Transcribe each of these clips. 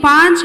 5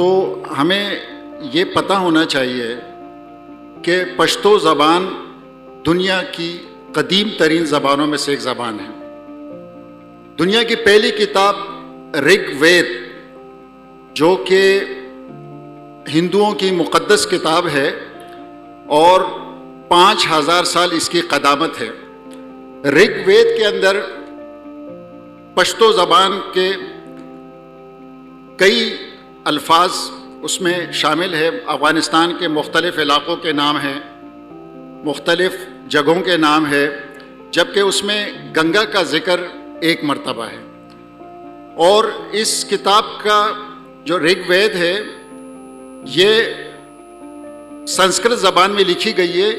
تو ہمیں یہ پتہ ہونا چاہیے کہ پشتو زبان دنیا کی قدیم ترین زبانوں میں سے ایک زبان ہے. دنیا کی پہلی کتاب رگ وید جو کہ ہندوؤں کی مقدس کتاب ہے اور 5000 سال اس کی قدامت ہے. رگ وید کے اندر پشتو زبان کے کئی الفاظ اس میں شامل ہے. افغانستان کے مختلف علاقوں کے نام ہیں, مختلف جگہوں کے نام ہے, جبکہ اس میں گنگا کا ذکر ایک مرتبہ ہے. اور اس کتاب کا جو رگ وید ہے یہ سنسکرت زبان میں لکھی گئی ہے,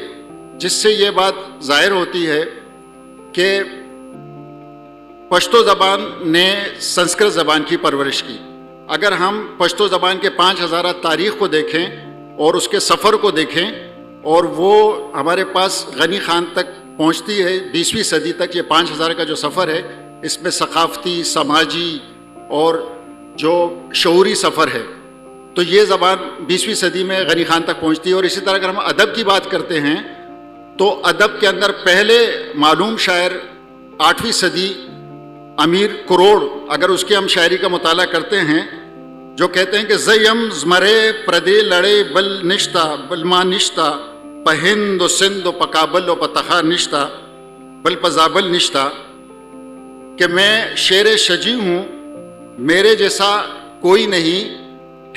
جس سے یہ بات ظاہر ہوتی ہے کہ پشتو زبان نے سنسکرت زبان کی پرورش کی. اگر ہم پشتو زبان کے 5000 تاریخ کو دیکھیں اور اس کے سفر کو دیکھیں, اور وہ ہمارے پاس غنی خان تک پہنچتی ہے 20ویں صدی تک. یہ 5000 کا جو سفر ہے اس میں ثقافتی, سماجی اور جو شعوری سفر ہے, تو یہ زبان 20ویں صدی میں غنی خان تک پہنچتی ہے. اور اسی طرح اگر ہم ادب کی بات کرتے ہیں تو ادب کے اندر پہلے معلوم شاعر 8ویں صدی امیر کروڑ, اگر اس کی ہم شاعری کا مطالعہ کرتے ہیں, جو کہتے ہیں کہ زیم زمرے پردے لڑے بل نشتا بلما نشتا پہند و سندھ و پکابل و پتخا نشتا بل پزابل نشتا, کہ میں شیر شجی ہوں, میرے جیسا کوئی نہیں,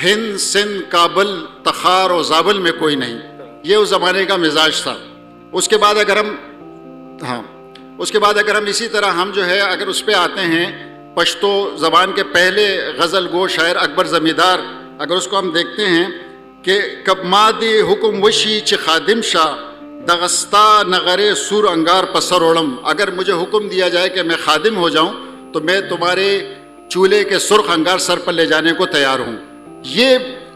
ہند سندھ کابل تخار و زابل میں کوئی نہیں. یہ اس زمانے کا مزاج تھا. اس کے بعد اگر ہم اسی طرح ہم جو ہے اگر اس پہ آتے ہیں, پشتو زبان کے پہلے غزل گو شاعر اکبر زمیندار, اگر اس کو ہم دیکھتے ہیں کہ کب مادی حکم وشی چ خادم شاہ دغستا نغرے سور انگار پسر اوڑم, اگر مجھے حکم دیا جائے کہ میں خادم ہو جاؤں تو میں تمہارے چولہے کے سرخ انگار سر پر لے جانے کو تیار ہوں. یہ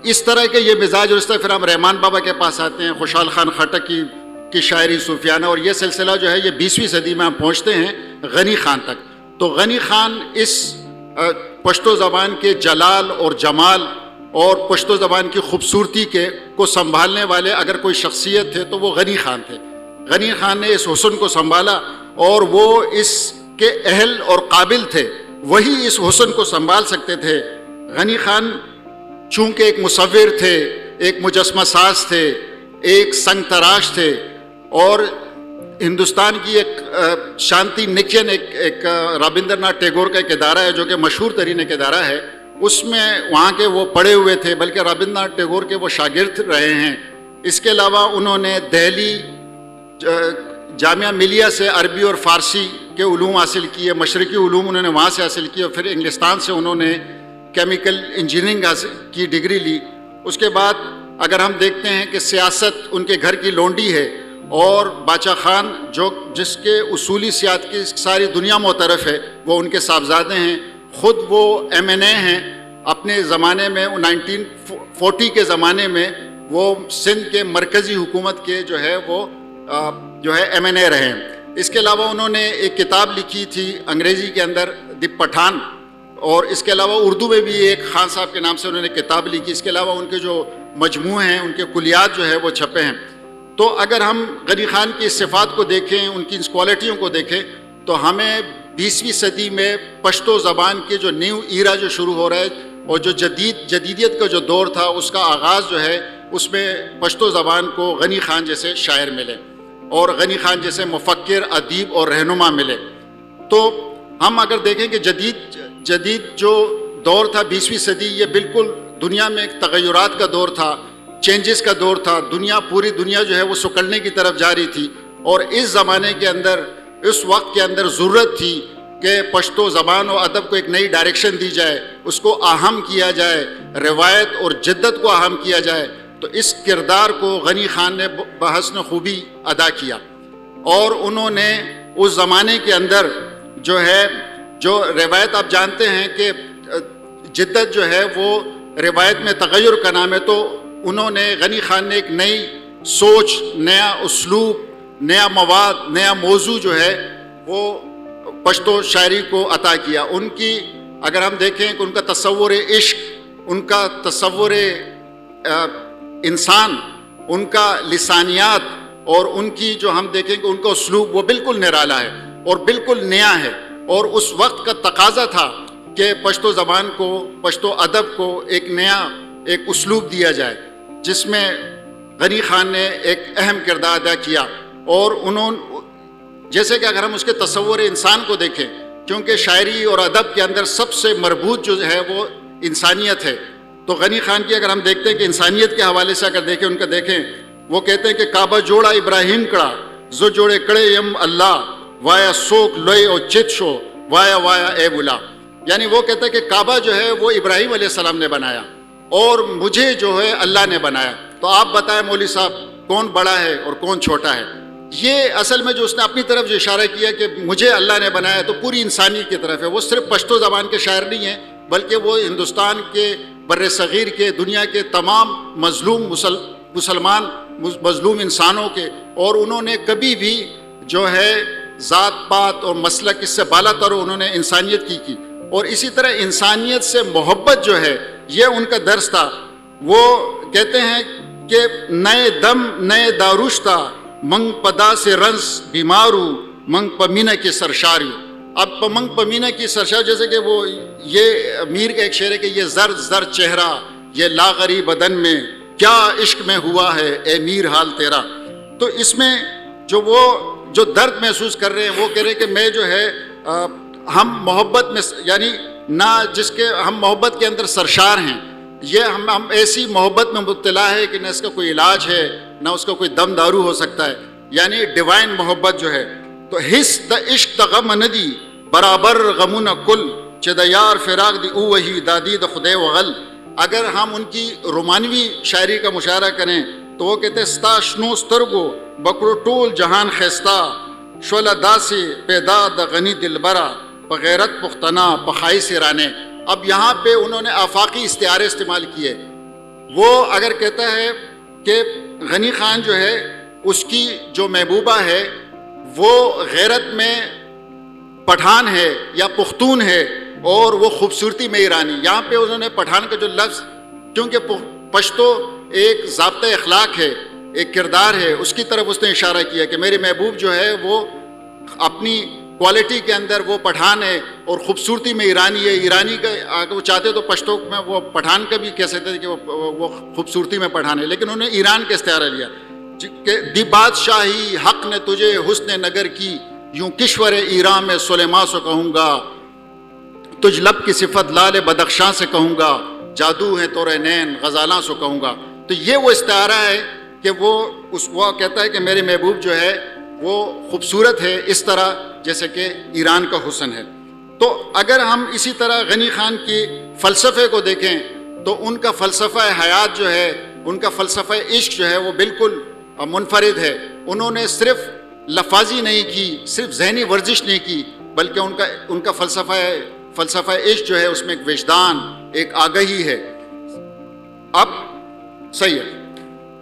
اس طرح کے یہ مزاج. اور اس طرح پھر ہم رحمان بابا کے پاس آتے ہیں, خوشحال خان خٹک کی شاعری صوفیانہ, اور یہ سلسلہ جو ہے یہ 20ویں صدی میں ہم پہنچتے ہیں غنی خان تک. تو غنی خان اس پشتو زبان کے جلال اور جمال اور پشتو زبان کی خوبصورتی کو سنبھالنے والے اگر کوئی شخصیت تھے تو وہ غنی خان تھے. غنی خان نے اس حسن کو سنبھالا اور وہ اس کے اہل اور قابل تھے, وہی اس حسن کو سنبھال سکتے تھے. غنی خان چونکہ ایک مصور تھے, ایک مجسمہ ساز تھے, ایک سنگ تراش تھے, اور ہندوستان کی ایک شانتی نکین ایک رابندر ناتھ ٹیگور کا ایک ادارہ ہے جو کہ مشہور ترین ایک ادارہ ہے, اس میں وہاں کے وہ پڑھے ہوئے تھے, بلکہ رابندر ناتھ ٹیگور کے وہ شاگرد رہے ہیں. اس کے علاوہ انہوں نے دہلی جامعہ ملیہ سے عربی اور فارسی کے علوم حاصل کیے, مشرقی علوم انہوں نے وہاں سے حاصل کیے, اور پھر انگلستان سے انہوں نے کیمیکل انجینئرنگ کی ڈگری لی. اس کے بعد اگر ہم دیکھتے ہیں کہ سیاست ان کے گھر کی لونڈی ہے, اور باچا خان جس کے اصولی سیاست کی ساری دنیا معترف ہے, وہ ان کے صاحبزادے ہیں. خود وہ MNA ہیں اپنے زمانے میں, 1940 کے زمانے میں وہ سندھ کے مرکزی حکومت کے جو ہے MNA رہے ہیں. اس کے علاوہ انہوں نے ایک کتاب لکھی تھی انگریزی کے اندر دی پٹھان, اور اس کے علاوہ اردو میں بھی ایک خان صاحب کے نام سے انہوں نے کتاب لکھی. اس کے علاوہ ان کے جو مجموعے ہیں, ان کے کلیات جو ہے وہ چھپے ہیں. تو اگر ہم غنی خان کی صفات کو دیکھیں, ان کی کوالٹیوں کو دیکھیں, تو ہمیں 20ویں صدی میں پشتو زبان کے جو نیو ایرا جو شروع ہو رہا ہے, اور جو جدیدیت کا جو دور تھا, اس کا آغاز جو ہے اس میں پشتو زبان کو غنی خان جیسے شاعر ملے, اور غنی خان جیسے مفکر, ادیب اور رہنما ملے. تو ہم اگر دیکھیں کہ جدید جو دور تھا 20ویں صدی, یہ بالکل دنیا میں ایک تغیرات کا دور تھا, چینجز کا دور تھا. پوری دنیا جو ہے وہ سکڑنے کی طرف جا رہی تھی, اور اس زمانے کے اندر, اس وقت کے اندر ضرورت تھی کہ پشتو زبان و ادب کو ایک نئی ڈائریکشن دی جائے, اس کو اہم کیا جائے, روایت اور جدت کو اہم کیا جائے. تو اس کردار کو غنی خان نے بحسن خوبی ادا کیا, اور انہوں نے اس زمانے کے اندر جو روایت, آپ جانتے ہیں کہ جدت جو ہے وہ روایت میں تغیر کا نام ہے, تو انہوں نے غنی خان نے ایک نئی سوچ, نیا اسلوب, نیا مواد, نیا موضوع جو ہے وہ پشتو شاعری کو عطا کیا. ان کی اگر ہم دیکھیں کہ ان کا تصور عشق, ان کا تصور انسان، ان کا لسانیات اور ان کی جو ہم دیکھیں کہ ان کا اسلوب وہ بالکل نرالا ہے اور بالکل نیا ہے. اور اس وقت کا تقاضا تھا کہ پشتو زبان کو، پشتو ادب کو ایک نیا ایک اسلوب دیا جائے، جس میں غنی خان نے ایک اہم کردار ادا کیا. اور جیسے کہ اگر ہم اس کے تصور انسان کو دیکھیں، کیونکہ شاعری اور ادب کے اندر سب سے مربوط جو ہے وہ انسانیت ہے، تو غنی خان کی اگر ہم دیکھتے ہیں کہ انسانیت کے حوالے سے اگر دیکھیں، ان کا دیکھیں، وہ کہتے ہیں کہ کعبہ جوڑا ابراہیم کڑا زو جوڑے کڑے یم اللہ وایا سوک لوئے او چت شو وایا وایا اے بلا. یعنی وہ کہتا ہے کہ کعبہ جو ہے وہ ابراہیم علیہ السلام نے بنایا اور مجھے جو ہے اللہ نے بنایا. تو آپ بتائیں مولوی صاحب کون بڑا ہے اور کون چھوٹا ہے؟ یہ اصل میں جو اس نے اپنی طرف جو اشارہ کیا کہ مجھے اللہ نے بنایا تو پوری انسانیت کی طرف ہے. وہ صرف پشتو زبان کے شاعر نہیں ہیں، بلکہ وہ ہندوستان کے بر صغیر کے، دنیا کے تمام مظلوم مسلمان مظلوم انسانوں کے، اور انہوں نے کبھی بھی جو ہے ذات پات اور مسلک اس سے بالا تر انہوں نے انسانیت کی. اور اسی طرح انسانیت سے محبت جو ہے یہ ان کا درس تھا. وہ کہتے ہیں کہ نئے دم نئے داروشتا منگ پدا سے رنس بیمارو منگ پمینہ کی سرشاری. اب منگ پمینہ کی سرشار، جیسے کہ وہ یہ میر کا ایک شعر ہے کہ یہ زرد زرد چہرہ یہ لاغری بدن میں کیا عشق میں ہوا ہے اے میر حال تیرا. تو اس میں جو درد محسوس کر رہے ہیں وہ کہہ رہے ہیں کہ میں جو ہے ہم محبت میں، یعنی نہ جس کے ہم محبت کے اندر سرشار ہیں، یہ ہم ایسی محبت میں مبتلا ہے کہ نہ اس کا کوئی علاج ہے نہ اس کا کوئی دم دارو ہو سکتا ہے، یعنی ڈیوائن محبت جو ہے. تو حس دا عشق دا غم ندی برابر غمون کل چد یار فراق دی او وہی دادی دا خدے وغل. اگر ہم ان کی رومانوی شاعری کا مشاہدہ کریں تو وہ کہتے ہیں ستا شنو سترگو بکرو ٹول جہان خیستا شولا داسی پیدا دا غنی دلبرا بغیرت پختنا پخائی سے رانے. اب یہاں پہ انہوں نے آفاقی استعارے استعمال کیے. وہ اگر کہتا ہے کہ غنی خان جو ہے اس کی جو محبوبہ ہے وہ غیرت میں پٹھان ہے یا پختون ہے اور وہ خوبصورتی میں ایرانی. یہاں پہ انہوں نے پٹھان کا جو لفظ، کیونکہ پشتو ایک ضابطہ اخلاق ہے، ایک کردار ہے، اس کی طرف اس نے اشارہ کیا کہ میری محبوب جو ہے وہ اپنی کوالٹی کے اندر وہ پٹھان ہے اور خوبصورتی میں ایرانی ہے. ایرانی کا اگر وہ چاہتے تو پشتو میں وہ پٹھان کا بھی کہہ سکتے تھے کہ وہ خوبصورتی میں پٹھان ہے، لیکن انہوں نے ایران کا استعارہ لیا کہ دی بادشاہی حق نے تجھے حسن نگر کی یوں کشور ایران میں سلیما سے کہوں گا، تجھ لب کی صفت لال بدخشاں سے کہوں گا، جادو ہے تورے نین غزالاں سے کہوں گا. تو یہ وہ استعارہ ہے کہ وہ کہتا ہے کہ میری محبوب جو ہے وہ خوبصورت ہے اس طرح جیسے کہ ایران کا حسن ہے. تو اگر ہم اسی طرح غنی خان کی فلسفے کو دیکھیں تو ان کا فلسفہ حیات جو ہے، ان کا فلسفہ عشق جو ہے وہ بالکل منفرد ہے. انہوں نے صرف لفاظی نہیں کی، صرف ذہنی ورزش نہیں کی، بلکہ ان کا فلسفہ عشق جو ہے اس میں ایک وجدان، ایک آگہی ہے. اب صحیح ہے،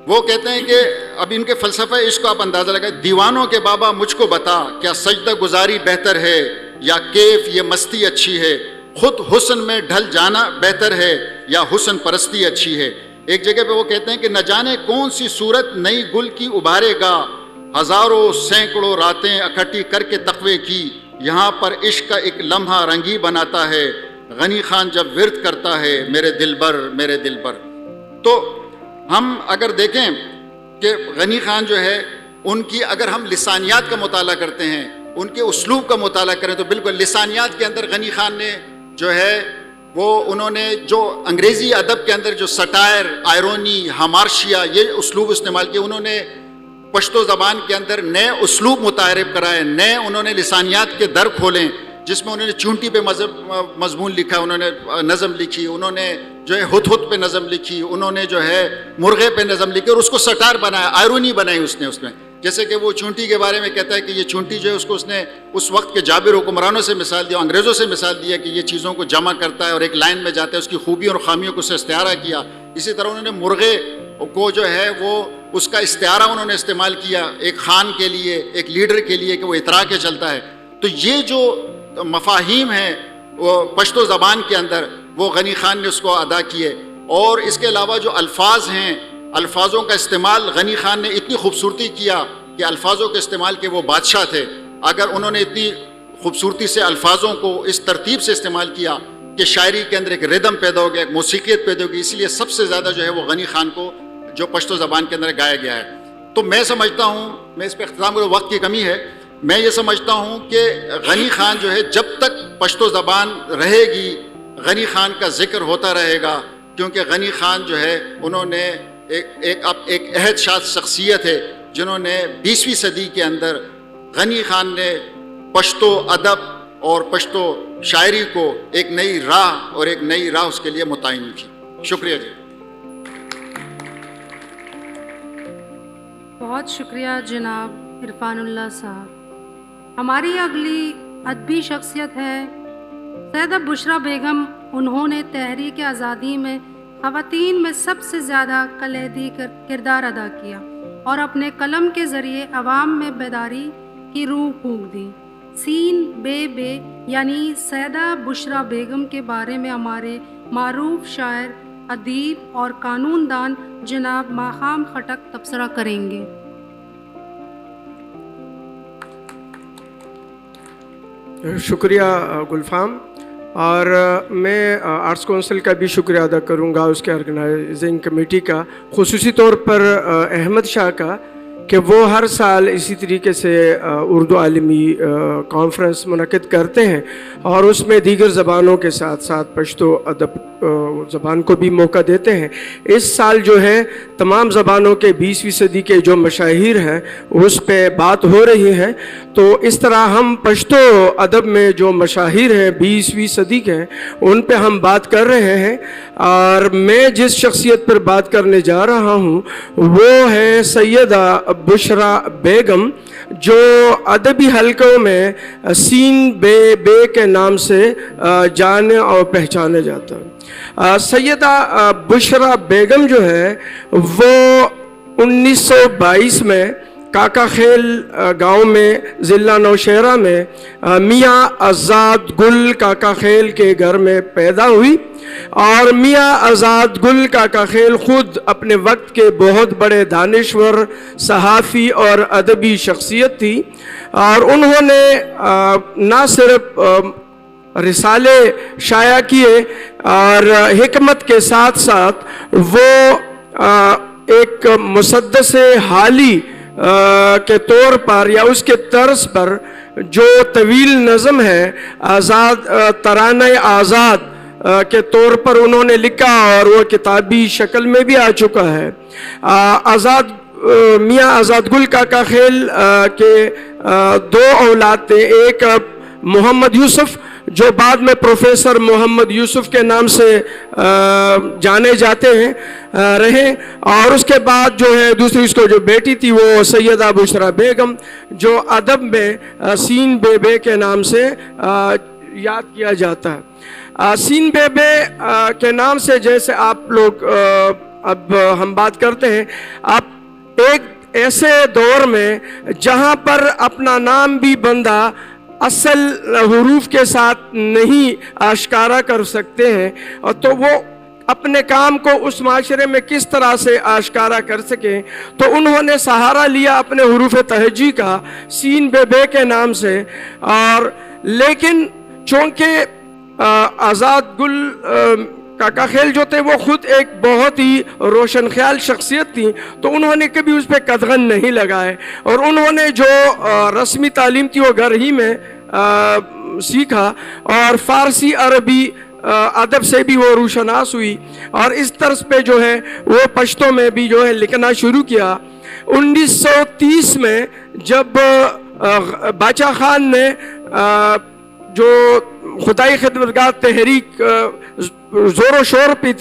وہ کہتے ہیں کہ اب ان کے فلسفہ عشق کو آپ اندازہ لگائیں. دیوانوں کے بابا مجھ کو بتا کیا سجدہ گزاری بہتر ہے یا کیف یہ مستی اچھی ہے، خود حسن میں ڈھل جانا بہتر ہے یا حسن پرستی اچھی ہے. ایک جگہ پہ وہ کہتے ہیں کہ نہ جانے کون سی صورت نئی گل کی ابھارے گا، ہزاروں سینکڑوں راتیں اکٹھی کر کے تقوی کی، یہاں پر عشق کا ایک لمحہ رنگی بناتا ہے، غنی خان جب ورد کرتا ہے میرے دلبر میرے دلبر. تو ہم اگر دیکھیں کہ غنی خان جو ہے ان کی اگر ہم لسانیات کا مطالعہ کرتے ہیں، ان کے اسلوب کا مطالعہ کریں تو بالکل لسانیات کے اندر غنی خان نے جو ہے وہ انہوں نے جو انگریزی ادب کے اندر جو سٹائر، آئرونی، ہمارشیا یہ اسلوب استعمال کیے. انہوں نے پشتو زبان کے اندر نئے اسلوب متعارف کرائے، نئے انہوں نے لسانیات کے در کھولیں، جس میں انہوں نے چونٹی پہ مضمون لکھا، انہوں نے نظم لکھی، انہوں نے جو ہے ہت ہت پہ نظم لکھی، انہوں نے جو ہے مرغے پہ نظم لکھی اور اس کو سٹار بنایا، آئرونی بنائی اس میں. جیسے کہ وہ چونٹی کے بارے میں کہتا ہے کہ یہ چونٹی جو ہے اس نے اس وقت کے جابر حکمرانوں سے مثال دیا، انگریزوں سے مثال دیا کہ یہ چیزوں کو جمع کرتا ہے اور ایک لائن میں جاتا ہے، اس کی خوبیوں اور خامیوں کو اس سے استعارہ کیا. اسی طرح انہوں نے مرغے کو جو ہے وہ اس کا استعارہ انہوں نے استعمال کیا ایک خان کے لیے، ایک لیڈر کے لیے کہ وہ اترا کے چلتا ہے. تو یہ جو مفاہیم ہیں وہ پشتو زبان کے اندر وہ غنی خان نے اس کو ادا کیے. اور اس کے علاوہ جو الفاظ ہیں، الفاظوں کا استعمال غنی خان نے اتنی خوبصورتی کیا کہ الفاظوں کے استعمال کے وہ بادشاہ تھے. اگر انہوں نے اتنی خوبصورتی سے الفاظوں کو اس ترتیب سے استعمال کیا کہ شاعری کے اندر ایک ردم پیدا ہو گیا، ایک موسیقیت پیدا ہو گئی، اس لیے سب سے زیادہ جو ہے وہ غنی خان کو جو پشتو زبان کے اندر گایا گیا ہے. تو میں سمجھتا ہوں، میں اس پہ اختتام کروں، وقت کی کمی ہے، میں یہ سمجھتا ہوں کہ غنی خان جو ہے جب تک پشتو زبان رہے گی غنی خان کا ذکر ہوتا رہے گا، کیونکہ غنی خان جو ہے انہوں نے ایک عہد شاد شخصیت ہے جنہوں نے 20ویں صدی کے اندر غنی خان نے پشتو ادب اور پشتو شاعری کو ایک نئی راہ اور ایک نئی راہ اس کے لیے متعین کی. شکریہ جی. بہت شکریہ جناب عرفان اللہ صاحب. ہماری اگلی ادبی شخصیت ہے سیدہ بشریٰ بیگم. انہوں نے تحریک آزادی میں خواتین میں سب سے زیادہ کلیدی کردار ادا کیا اور اپنے قلم کے ذریعے عوام میں بیداری کی روح پھونک دی. سین بے یعنی سیدہ بشریٰ بیگم کے بارے میں ہمارے معروف شاعر، ادیب اور قانون دان جناب ماقام خٹک تبصرہ کریں گے. شکریہ گلفام. اور میں آرٹس کونسل کا بھی شکریہ ادا کروں گا، اس کے آرگنائزنگ کمیٹی کا، خصوصی طور پر احمد شاہ کا، کہ وہ ہر سال اسی طریقے سے اردو عالمی کانفرنس منعقد کرتے ہیں اور اس میں دیگر زبانوں کے ساتھ ساتھ پشتو ادب زبان کو بھی موقع دیتے ہیں. اس سال جو ہے تمام زبانوں کے 20ویں صدی کے جو مشاہیر ہیں اس پہ بات ہو رہی ہے. تو اس طرح ہم پشتو ادب میں جو مشاہیر ہیں 20ویں صدی کے، ان پہ ہم بات کر رہے ہیں. اور میں جس شخصیت پر بات کرنے جا رہا ہوں وہ ہے سیدہ بشریٰ بیگم، جو ادبی حلقوں میں سین بے کے نام سے جانے اور پہچانے جاتا ہے. سیدہ بشریٰ بیگم جو ہے وہ 1922 میں کاکا خیل گاؤں میں ضلع نوشہرہ میں میاں آزاد گل کاکا خیل کے گھر میں پیدا ہوئی. اور میاں آزاد گل کاکا خیل خود اپنے وقت کے بہت بڑے دانشور، صحافی اور ادبی شخصیت تھی. اور انہوں نے نہ صرف رسالے شائع کیے اور حکمت کے ساتھ ساتھ وہ ایک مسدس حالی کے طور پر یا اس کے طرز پر جو طویل نظم ہے آزاد ترانہ آزاد کے طور پر انہوں نے لکھا اور وہ کتابی شکل میں بھی آ چکا ہے. میاں آزاد گل کاکا خیل کے 2 اولاد تھے. ایک محمد یوسف جو بعد میں پروفیسر محمد یوسف کے نام سے جانے جاتے ہیں رہے، اور اس کے بعد جو ہے دوسری اس کو جو بیٹی تھی وہ سیدہ بشریٰ بیگم، جو ادب میں سین بے کے نام سے یاد کیا جاتا ہے. سین بے کے نام سے جیسے آپ لوگ اب ہم بات کرتے ہیں، آپ ایک ایسے دور میں جہاں پر اپنا نام بھی بندہ اصل حروف کے ساتھ نہیں آشکارا کر سکتے ہیں، اور تو وہ اپنے کام کو اس معاشرے میں کس طرح سے آشکارا کر سکیں، تو انہوں نے سہارا لیا اپنے حروف تہجی کا سین بے کے نام سے. اور لیکن چونکہ آزاد گل کاکا خیل جو تھے وہ خود ایک بہت ہی روشن خیال شخصیت تھی، تو انہوں نے کبھی اس پہ قدغن نہیں لگائے، اور انہوں نے جو رسمی تعلیم تھی وہ گھر ہی میں سیکھا، اور فارسی عربی ادب سے بھی وہ روشناس ہوئی، اور اس طرز پہ جو ہے وہ پشتو میں بھی جو ہے لکھنا شروع کیا. 1930 میں جب باچا خان نے جو خدائی خدمتگار تحریک زور و شور پہ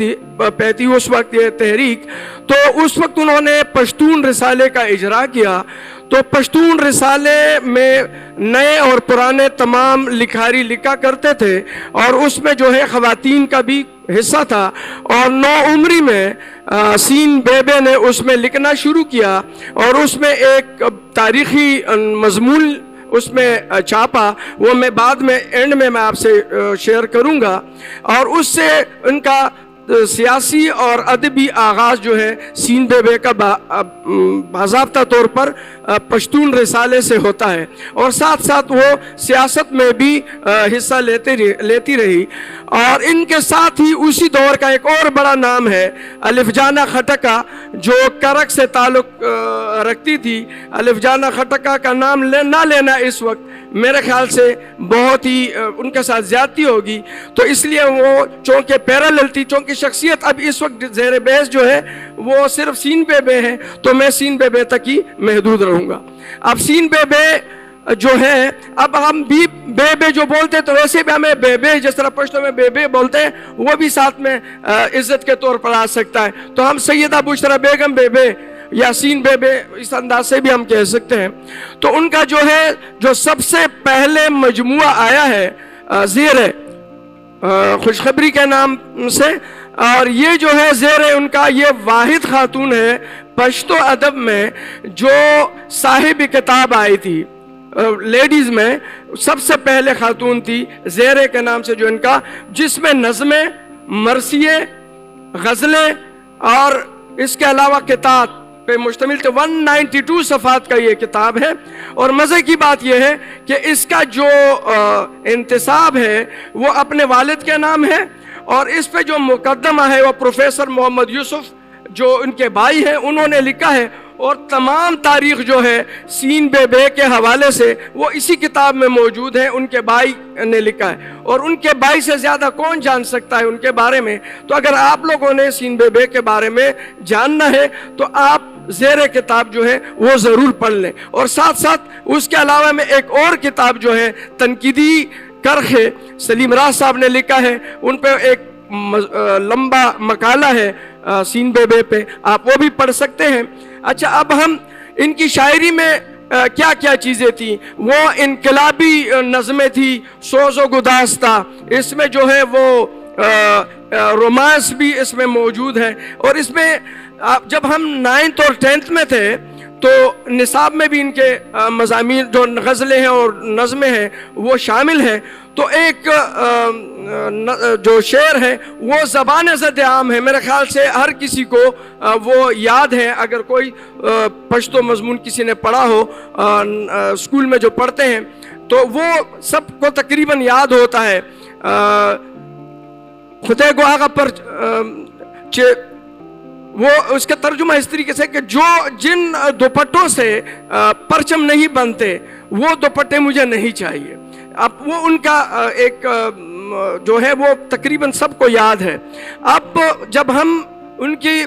تھی اس وقت یہ تحریک، تو اس وقت انہوں نے پشتون رسالے کا اجرا کیا. تو پشتون رسالے میں نئے اور پرانے تمام لکھاری لکھا کرتے تھے، اور اس میں جو ہے خواتین کا بھی حصہ تھا. اور 9 عمری میں سین بے نے اس میں لکھنا شروع کیا، اور اس میں ایک تاریخی مضمون اس میں چھاپا، وہ میں بعد میں اینڈ میں آپ سے شیئر کروں گا، اور اس سے ان کا سیاسی اور ادبی آغاز جو ہے سین بے کا باضابطہ طور پر پشتون رسالے سے ہوتا ہے، اور ساتھ ساتھ وہ سیاست میں بھی حصہ لیتی رہی. اور ان کے ساتھ ہی اسی دور کا ایک اور بڑا نام ہے الف جانا خٹکا، جو کرک سے تعلق رکھتی تھی. الف جانا خٹکا کا نام نہ لینا اس وقت میرے خیال سے بہت ہی ان کے ساتھ زیادتی ہوگی، تو اس لیے وہ چونکہ پیرالل تھی، چونکہ شخصیت اب اس وقت زیر بحث جو ہے وہ صرف سین بے ہے، تو میں سین بے تک ہی محدود رہوں گا. اب سین بے جو ہے، اب ہم بھی بے جو بولتے تو ویسے بھی ہمیں بے جس طرح پشتو میں بے بولتے ہیں وہ بھی ساتھ میں عزت کے طور پر آ سکتا ہے. تو ہم سیدہ بشرا بیگم بے یا سین بے اس انداز سے بھی ہم کہہ سکتے ہیں. تو ان کا جو ہے جو سب سے پہلے مجموعہ آیا ہے زیر خوشخبری کے نام سے، اور یہ جو ہے زیر ان کا یہ واحد خاتون ہے پشتو ادب میں جو صاحب کتاب آئی تھی، لیڈیز میں سب سے پہلے خاتون تھی زیرے کے نام سے جو ان کا، جس میں نظمیں، مرثیے، غزلیں اور اس کے علاوہ قطعات پہ مشتمل تھے. 192 صفحات کا یہ کتاب ہے. اور مزے کی بات یہ ہے کہ اس کا جو انتصاب ہے وہ اپنے والد کے نام ہے، اور اس پہ جو مقدمہ ہے وہ پروفیسر محمد یوسف جو ان کے بھائی ہیں انہوں نے لکھا ہے. اور تمام تاریخ جو ہے سین بے کے حوالے سے وہ اسی کتاب میں موجود ہے، ان کے بھائی نے لکھا ہے. اور ان کے بھائی سے زیادہ کون جان سکتا ہے ان کے بارے میں. تو اگر آپ لوگوں نے سین بے کے بارے میں جاننا ہے تو آپ زیر کتاب جو ہے وہ ضرور پڑھ لیں. اور ساتھ ساتھ اس کے علاوہ میں ایک اور کتاب جو ہے تنقیدی کرخ ہے، سلیم راز صاحب نے لکھا ہے، ان پہ ایک لمبا مقالہ ہے سین بے پہ، آپ وہ بھی پڑھ سکتے ہیں. اچھا، اب ہم ان کی شاعری میں کیا کیا چیزیں تھیں. وہ انقلابی نظمیں تھی، سوز و گداستہ، اس میں جو ہے وہ رومانس بھی اس میں موجود ہے. اور اس میں جب ہم 9th اور 10th میں تھے تو نصاب میں بھی ان کے مضامین جو غزلیں ہیں اور نظمیں ہیں وہ شامل ہیں. تو ایک جو شعر ہے وہ زبان زد عام ہے، میرے خیال سے ہر کسی کو وہ یاد ہے. اگر کوئی پشتو مضمون کسی نے پڑھا ہو اسکول میں جو پڑھتے ہیں تو وہ سب کو تقریباً یاد ہوتا ہے. خدے کو آگا پر وہ اس کا ترجمہ اس طریقے سے کہ جن دوپٹوں سے پرچم نہیں بنتے وہ دوپٹے مجھے نہیں چاہیے. اب وہ ان کا ایک جو ہے وہ تقریباً سب کو یاد ہے. اب جب ہم ان کی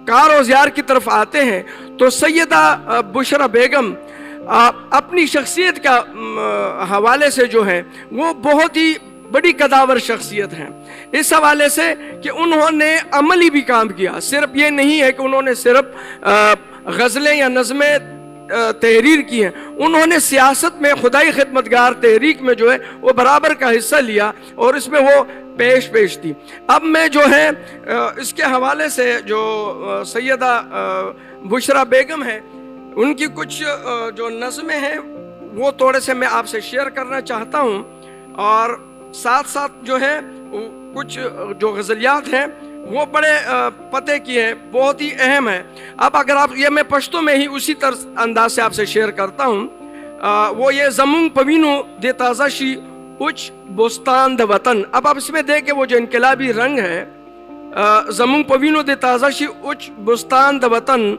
کار و زیار کی طرف آتے ہیں تو سیدہ بشرا بیگم اپنی شخصیت کا حوالے سے جو ہے وہ بہت ہی بڑی قداور شخصیت ہیں اس حوالے سے کہ انہوں نے عملی بھی کام کیا. صرف یہ نہیں ہے کہ انہوں نے صرف غزلیں یا نظمیں تحریر کی ہیں، انہوں نے سیاست میں خدائی خدمتگار تحریک میں جو ہے وہ برابر کا حصہ لیا اور اس میں وہ پیش تھی. اب میں جو ہے اس کے حوالے سے جو سیدہ بشرا بیگم ہے ان کی کچھ جو نظمیں ہیں وہ تھوڑے سے میں آپ سے شیئر کرنا چاہتا ہوں، اور ساتھ ساتھ جو ہے کچھ جو غزلیات ہیں وہ بڑے پتے کی ہیں، بہت ہی اہم ہے. اب اگر آپ یہ میں پشتو میں ہی اسی طرز انداز سے آپ سے شیئر کرتا ہوں. وہ یہ زمون پوینو دے تازہ شی اچ بستان د وطن. اب آپ اس میں دیکھیں وہ جو انقلابی رنگ ہے، زمون پوینو دے تازہ شی اچ بستان د وطن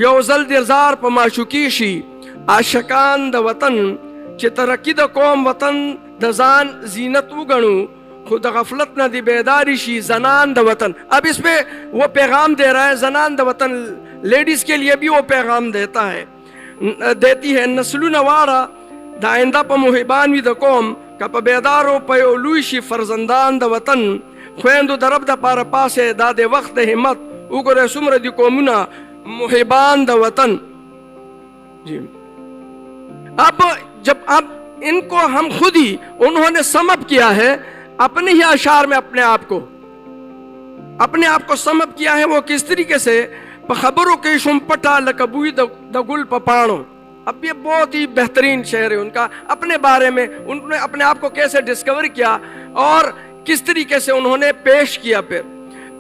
یو زل درزار پا معشوقی شی عاشقان د وطن چه ترقی د قوم وطن د زان زینت وگنو خود غفلت نہ دی بیداری شی زنان د وطن. اب اس پہ وہ پیغام دے رہا ہے زنان د وطن، لیڈیز کے لیے بھی وہ پیغام دیتی ہے. نسلو نوارا دا آئندہ پا محبان وی دا قوم کا پا بیدارو پا اولوی شی فرزندان د وطن خویندو درب دا پارا پاسے دا دے وقت ہمت اگر سمر دی قومنا محبان د وطن. جی اب اب ان کو ہم خود ہی انہوں نے سمپ کیا ہے اپنے ہی اشعار میں اپنے آپ کو سمپ کیا ہے. وہ کس طریقے سے خبروں کے شمپٹا لکبوی دا گل پپانو اب یہ بہت ہی بہترین شعر ہے ان کا، اپنے بارے میں انہوں نے اپنے آپ کو کیسے ڈسکور کیا اور کس طریقے سے انہوں نے پیش کیا. پھر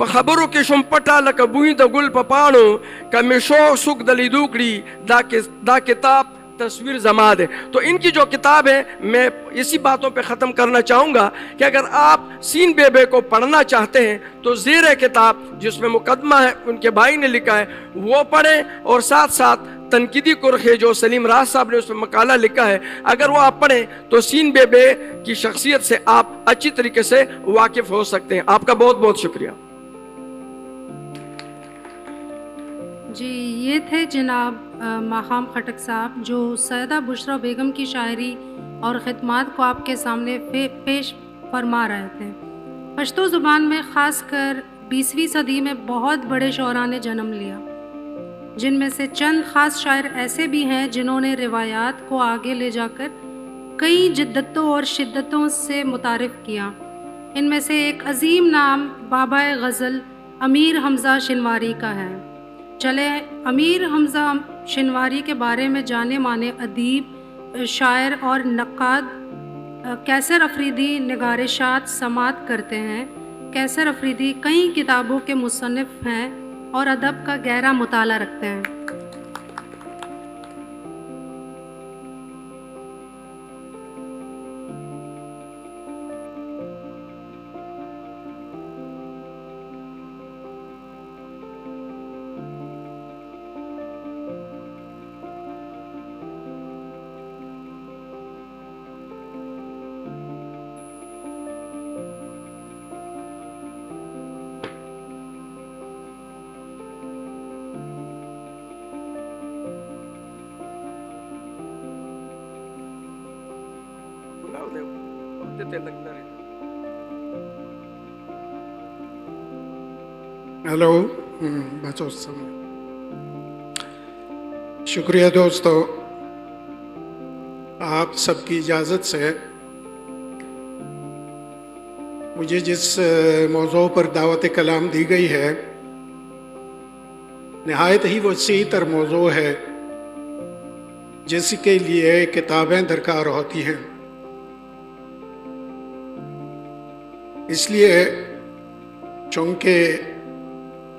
خبروں کی شمپٹا لکبوئی دا گل پپانو کمیشو سک دلی دوکڑی دا کتاب تصویر زماد ہے. تو ان کی جو کتاب ہے میں اسی باتوں پہ ختم کرنا چاہوں گا کہ اگر آپ سین بیبے کو پڑھنا چاہتے ہیں تو زیر کتاب جس میں مقدمہ ہے ان کے بھائی نے لکھا ہے وہ پڑھیں، اور ساتھ ساتھ تنقیدی کرخے جو سلیم راز صاحب نے اس میں مقالہ لکھا ہے اگر وہ آپ پڑھیں تو سین بیبے کی شخصیت سے آپ اچھی طریقے سے واقف ہو سکتے ہیں. آپ کا بہت بہت شکریہ. جی یہ تھے جناب ماقام خٹک صاحب جو سیدہ بشرا بیگم کی شاعری اور خدمات کو آپ کے سامنے پیش فرما رہے تھے. پشتو زبان میں خاص کر 20ویں صدی میں بہت بڑے شعراء نے جنم لیا، جن میں سے چند خاص شاعر ایسے بھی ہیں جنہوں نے روایات کو آگے لے جا کر کئی جدتوں اور شدتوں سے متعارف کیا. ان میں سے ایک عظیم نام بابا غزل امیر حمزہ شنواری کا ہے. چلے امیر حمزہ شنواری کے بارے میں جانے مانے ادیب، شاعر اور نقاد کیسر افریدی نگارشات سماعت کرتے ہیں. کیسر افریدی کئی کتابوں کے مصنف ہیں اور ادب کا گہرا مطالعہ رکھتے ہیں. ہیلو بچوں، شکریہ دوستو. آپ سب کی اجازت سے مجھے جس موضوع پر دعوت کلام دی گئی ہے نہایت ہی وسیع تر موضوع ہے جس کے لیے کتابیں درکار ہوتی ہیں. اس لیے چونکہ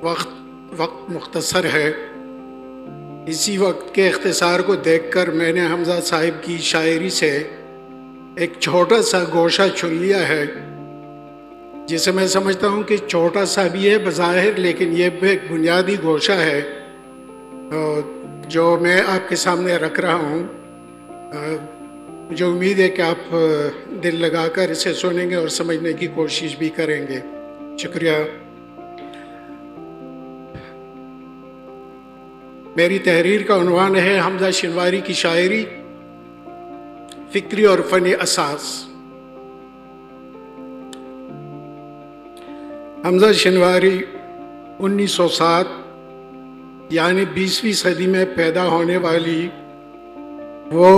وقت مختصر ہے، اسی وقت کے اختصار کو دیکھ کر میں نے حمزہ صاحب کی شاعری سے ایک چھوٹا سا گوشہ چن لیا ہے، جسے میں سمجھتا ہوں کہ چھوٹا سا بھی ہے بظاہر، لیکن یہ بھی ایک بنیادی گوشہ ہے جو میں آپ کے سامنے رکھ رہا ہوں. مجھے امید ہے کہ آپ دل لگا کر اسے سنیں گے اور سمجھنے کی کوشش بھی کریں گے. شکریہ. میری تحریر کا عنوان ہے حمزہ شنواری کی شاعری، فکری اور فنی اساس. حمزہ شنواری 1907 یعنی 20ویں صدی میں پیدا ہونے والی وہ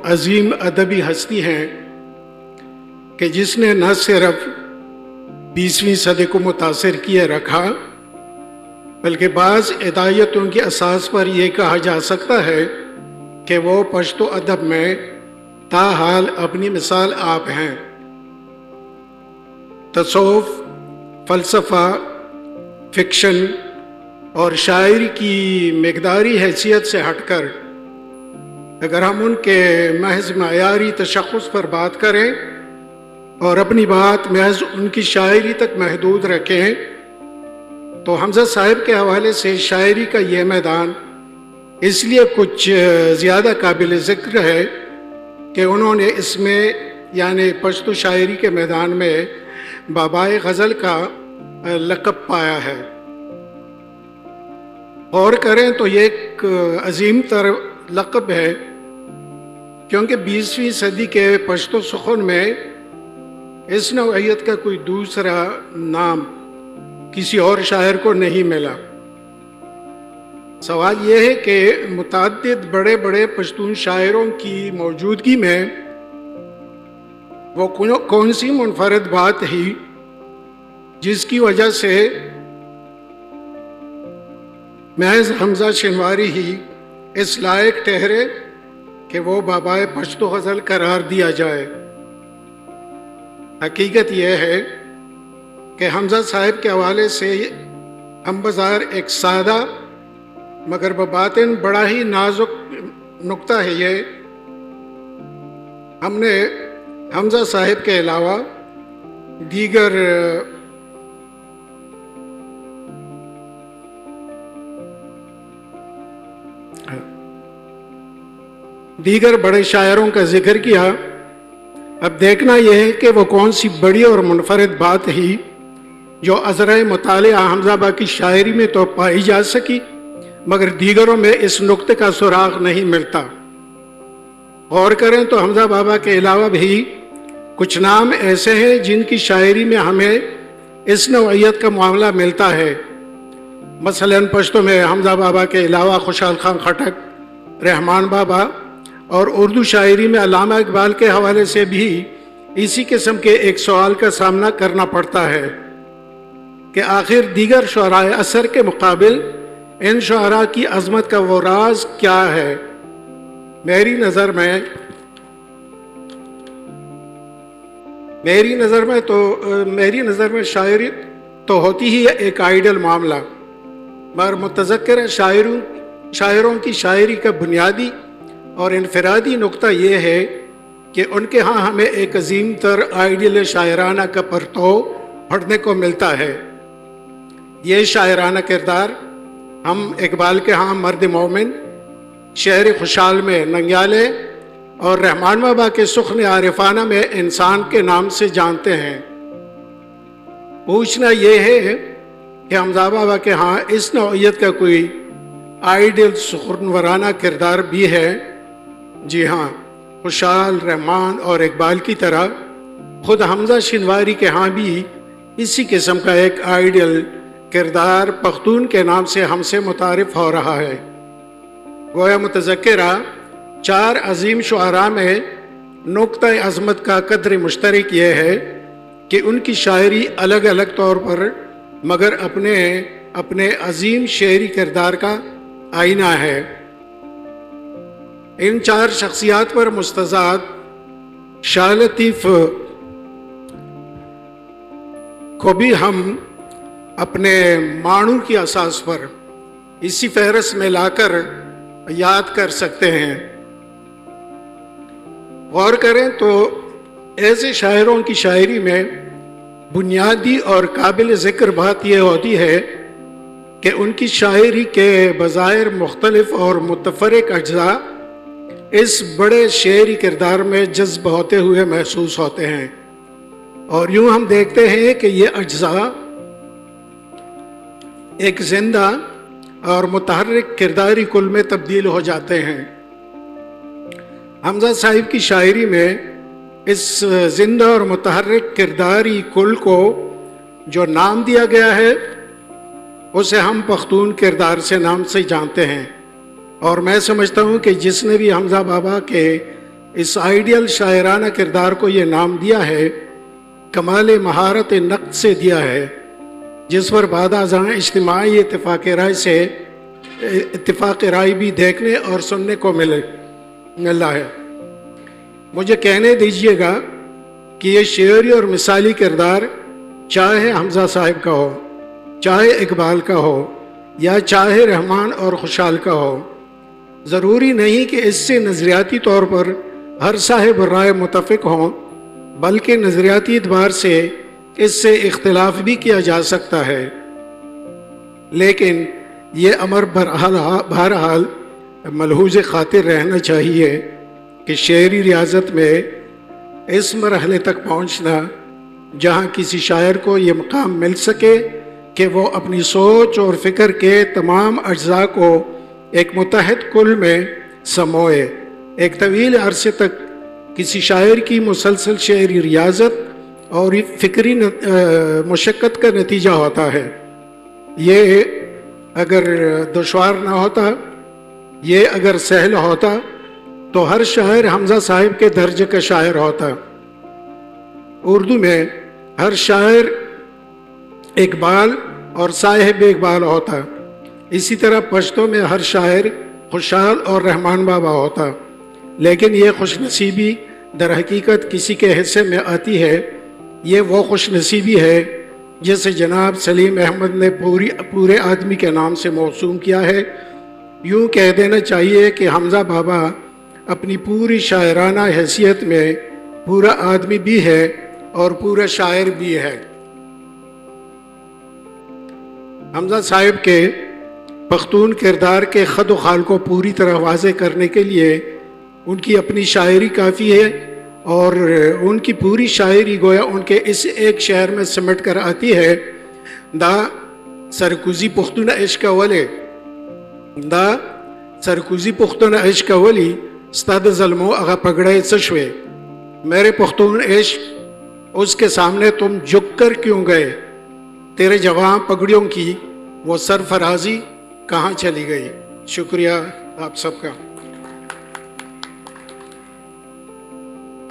عظیم ادبی ہستی ہیں کہ جس نے نہ صرف 20ویں صدی کو متاثر کیے رکھا بلکہ بعض ہدایتوں کی اساس پر یہ کہا جا سکتا ہے کہ وہ پشتو ادب میں تاحال اپنی مثال آپ ہیں. تصوف، فلسفہ، فکشن اور شاعری کی مقداری حیثیت سے ہٹ کر اگر ہم ان کے محض معیاری تشخص پر بات کریں اور اپنی بات محض ان کی شاعری تک محدود رکھیں تو حمزہ صاحب کے حوالے سے شاعری کا یہ میدان اس لیے کچھ زیادہ قابل ذکر ہے کہ انہوں نے اس میں یعنی پشتو شاعری کے میدان میں بابائے غزل کا لقب پایا ہے. غور کریں تو یہ ایک عظیم تر لقب ہے کیونکہ 20ویں صدی کے پشتو سخن میں اس نوعیت کا کوئی دوسرا نام کسی اور شاعر کو نہیں ملا. سوال یہ ہے کہ متعدد بڑے بڑے پشتون شاعروں کی موجودگی میں وہ کون سی منفرد بات ہی جس کی وجہ سے محض حمزہ شنواری ہی اس لائق ٹھہرے کہ وہ بابائے پشتو غزل قرار دیا جائے۔ حقیقت یہ ہے کہ حمزہ صاحب کے حوالے سے ہم بظاہر ایک سادہ مگر بباطن بڑا ہی نازک نقطہ ہے یہ، ہم نے حمزہ صاحب کے علاوہ دیگر بڑے شاعروں کا ذکر کیا۔ اب دیکھنا یہ ہے کہ وہ کون سی بڑی اور منفرد بات ہی جو ازرائے مطالعہ حمزہ با کی شاعری میں تو پائی جا سکی مگر دیگروں میں اس نقطے کا سراغ نہیں ملتا۔ غور کریں تو حمزہ بابا کے علاوہ بھی کچھ نام ایسے ہیں جن کی شاعری میں ہمیں اس نوعیت کا معاملہ ملتا ہے۔ مثلاً پشتو میں حمزہ بابا کے علاوہ خوشحال خان خٹک، رحمان بابا، اور اردو شاعری میں علامہ اقبال کے حوالے سے بھی اسی قسم کے ایک سوال کا سامنا کرنا پڑتا ہے کہ آخر دیگر شعراء عصر کے مقابل ان شعراء کی عظمت کا وہ راز کیا ہے؟ میری نظر میں شاعری تو ہوتی ہی ایک آئیڈل معاملہ، مگر متذکرہ شاعروں کی شاعری کا بنیادی اور انفرادی نقطہ یہ ہے کہ ان کے ہاں ہمیں ایک عظیم تر آئیڈیل شاعرانہ کا پرتو پڑھنے کو ملتا ہے۔ یہ شاعرانہ کردار ہم اقبال کے ہاں مرد مومن، شعر خوشحال میں ننگیالے اور رحمان بابا کے سخن عارفانہ میں انسان کے نام سے جانتے ہیں۔ پوچھنا یہ ہے کہ حمزہ بابا کے ہاں اس نوعیت کا کوئی آئیڈل سخنورانہ کردار بھی ہے؟ جی ہاں، خوشحال، رحمان اور اقبال کی طرح خود حمزہ شنواری کے ہاں بھی اسی قسم کا ایک آئیڈل کردار پختون کے نام سے ہم سے متعارف ہو رہا ہے۔ گویا متذکرہ 4 عظیم شعراء میں نقطہ عظمت کا قدر مشترک یہ ہے کہ ان کی شاعری الگ الگ طور پر مگر اپنے عظیم شعری کردار کا آئینہ ہے۔ ان 4 شخصیات پر مستضاد شاہ لطیف کو بھی ہم اپنے معنوں کی اساس پر اسی فہرست میں لا کر یاد کر سکتے ہیں۔ غور کریں تو ایسے شاعروں کی شاعری میں بنیادی اور قابل ذکر بات یہ ہوتی ہے کہ ان کی شاعری کے بظاہر مختلف اور متفرق اجزاء اس بڑے شعری کردار میں جذب ہوتے ہوئے محسوس ہوتے ہیں، اور یوں ہم دیکھتے ہیں کہ یہ اجزاء ایک زندہ اور متحرک کرداری کل میں تبدیل ہو جاتے ہیں۔ حمزہ صاحب کی شاعری میں اس زندہ اور متحرک کرداری کل کو جو نام دیا گیا ہے اسے ہم پختون کردار سے نام سے جانتے ہیں، اور میں سمجھتا ہوں کہ جس نے بھی حمزہ بابا کے اس آئیڈیل شاعرانہ کردار کو یہ نام دیا ہے کمال مہارت نقد سے دیا ہے، جس پر بعد ازاں اجتماعی اتفاق رائے بھی دیکھنے اور سننے کو ملا ہے۔ مجھے کہنے دیجیے گا کہ یہ شعری اور مثالی کردار چاہے حمزہ صاحب کا ہو، چاہے اقبال کا ہو، یا چاہے رحمان اور خوشحال کا ہو، ضروری نہیں کہ اس سے نظریاتی طور پر ہر صاحب رائے متفق ہوں، بلکہ نظریاتی اعتبار سے اس سے اختلاف بھی کیا جا سکتا ہے۔ لیکن یہ امر بہرحال ملحوظ خاطر رہنا چاہیے کہ شعری ریاضت میں اس مرحلے تک پہنچنا جہاں کسی شاعر کو یہ مقام مل سکے کہ وہ اپنی سوچ اور فکر کے تمام اجزاء کو ایک متحد کل میں سموئے، ایک طویل عرصے تک کسی شاعر کی مسلسل شعری ریاضت اور فکری مشقت کا نتیجہ ہوتا ہے۔ یہ اگر دشوار نہ ہوتا، یہ اگر سہل ہوتا تو ہر شاعر حمزہ صاحب کے درجے کا شاعر ہوتا۔ اردو میں ہر شاعر اقبال اور صاحب اقبال ہوتا، اسی طرح پشتو میں ہر شاعر خوشحال اور رحمان بابا ہوتا، لیکن یہ خوش نصیبی در حقیقت کسی کے حصے میں آتی ہے. یہ وہ خوش نصیبی ہے جسے جناب سلیم احمد نے پورے آدمی کے نام سے موسوم کیا ہے. یوں کہہ دینا چاہیے کہ حمزہ بابا اپنی پوری شاعرانہ حیثیت میں پورا آدمی بھی ہے اور پورا شاعر بھی ہے. حمزہ صاحب کے پختون کردار کے خد و خال کو پوری طرح واضح کرنے کے لیے ان کی اپنی شاعری کافی ہے، اور ان کی پوری شاعری گویا ان کے اس ایک شعر میں سمٹ کر آتی ہے. دا سرکوزی پختون عشق ولی دا سرکوزی پختون عشق ولی استاد ظلمو اغا پگڑے چشوے. میرے پختون عشق اس کے سامنے تم جھک کر کیوں گئے، تیرے جوان پگڑیوں کی وہ سرفرازی کہاں چلی گئی. شکریہ آپ سب کا.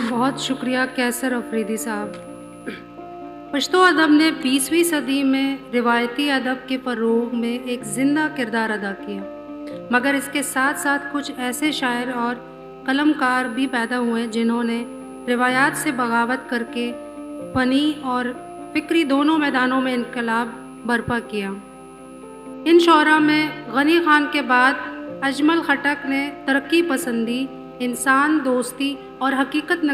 بہت شکریہ کیسر افریدی صاحب. پشتو ادب نے 20ویں صدی میں روایتی ادب کے فروغ میں ایک زندہ کردار ادا کیا، مگر اس کے ساتھ ساتھ کچھ ایسے شاعر اور قلم کار بھی پیدا ہوئے جنہوں نے روایات سے بغاوت کر کے فنی اور فکری دونوں میدانوں میں انقلاب برپا کیا. ان شعراء میں غنی خان کے بعد اجمل خٹک نے ترقی پسندی، انسان دوستی اور حقیقت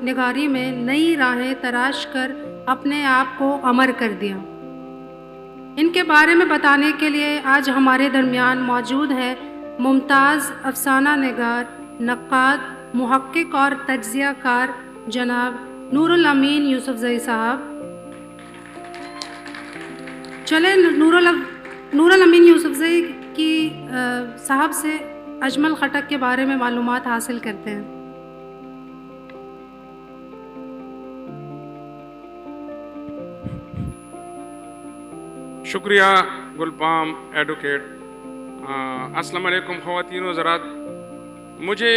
نگاری میں نئی راہیں تراش کر اپنے آپ کو امر کر دیا. ان کے بارے میں بتانے کے لیے آج ہمارے درمیان موجود ہے ممتاز افسانہ نگار، نقاد، محقق اور تجزیہ کار جناب نور الامین یوسفزئی صاحب. چلیں نور الامین یوسفزئی کی صاحب سے اجمل خٹک کے بارے میں معلومات حاصل کرتے ہیں. شکریہ گلپام ایڈوکیٹ. السلام علیکم خواتین و حضرات. مجھے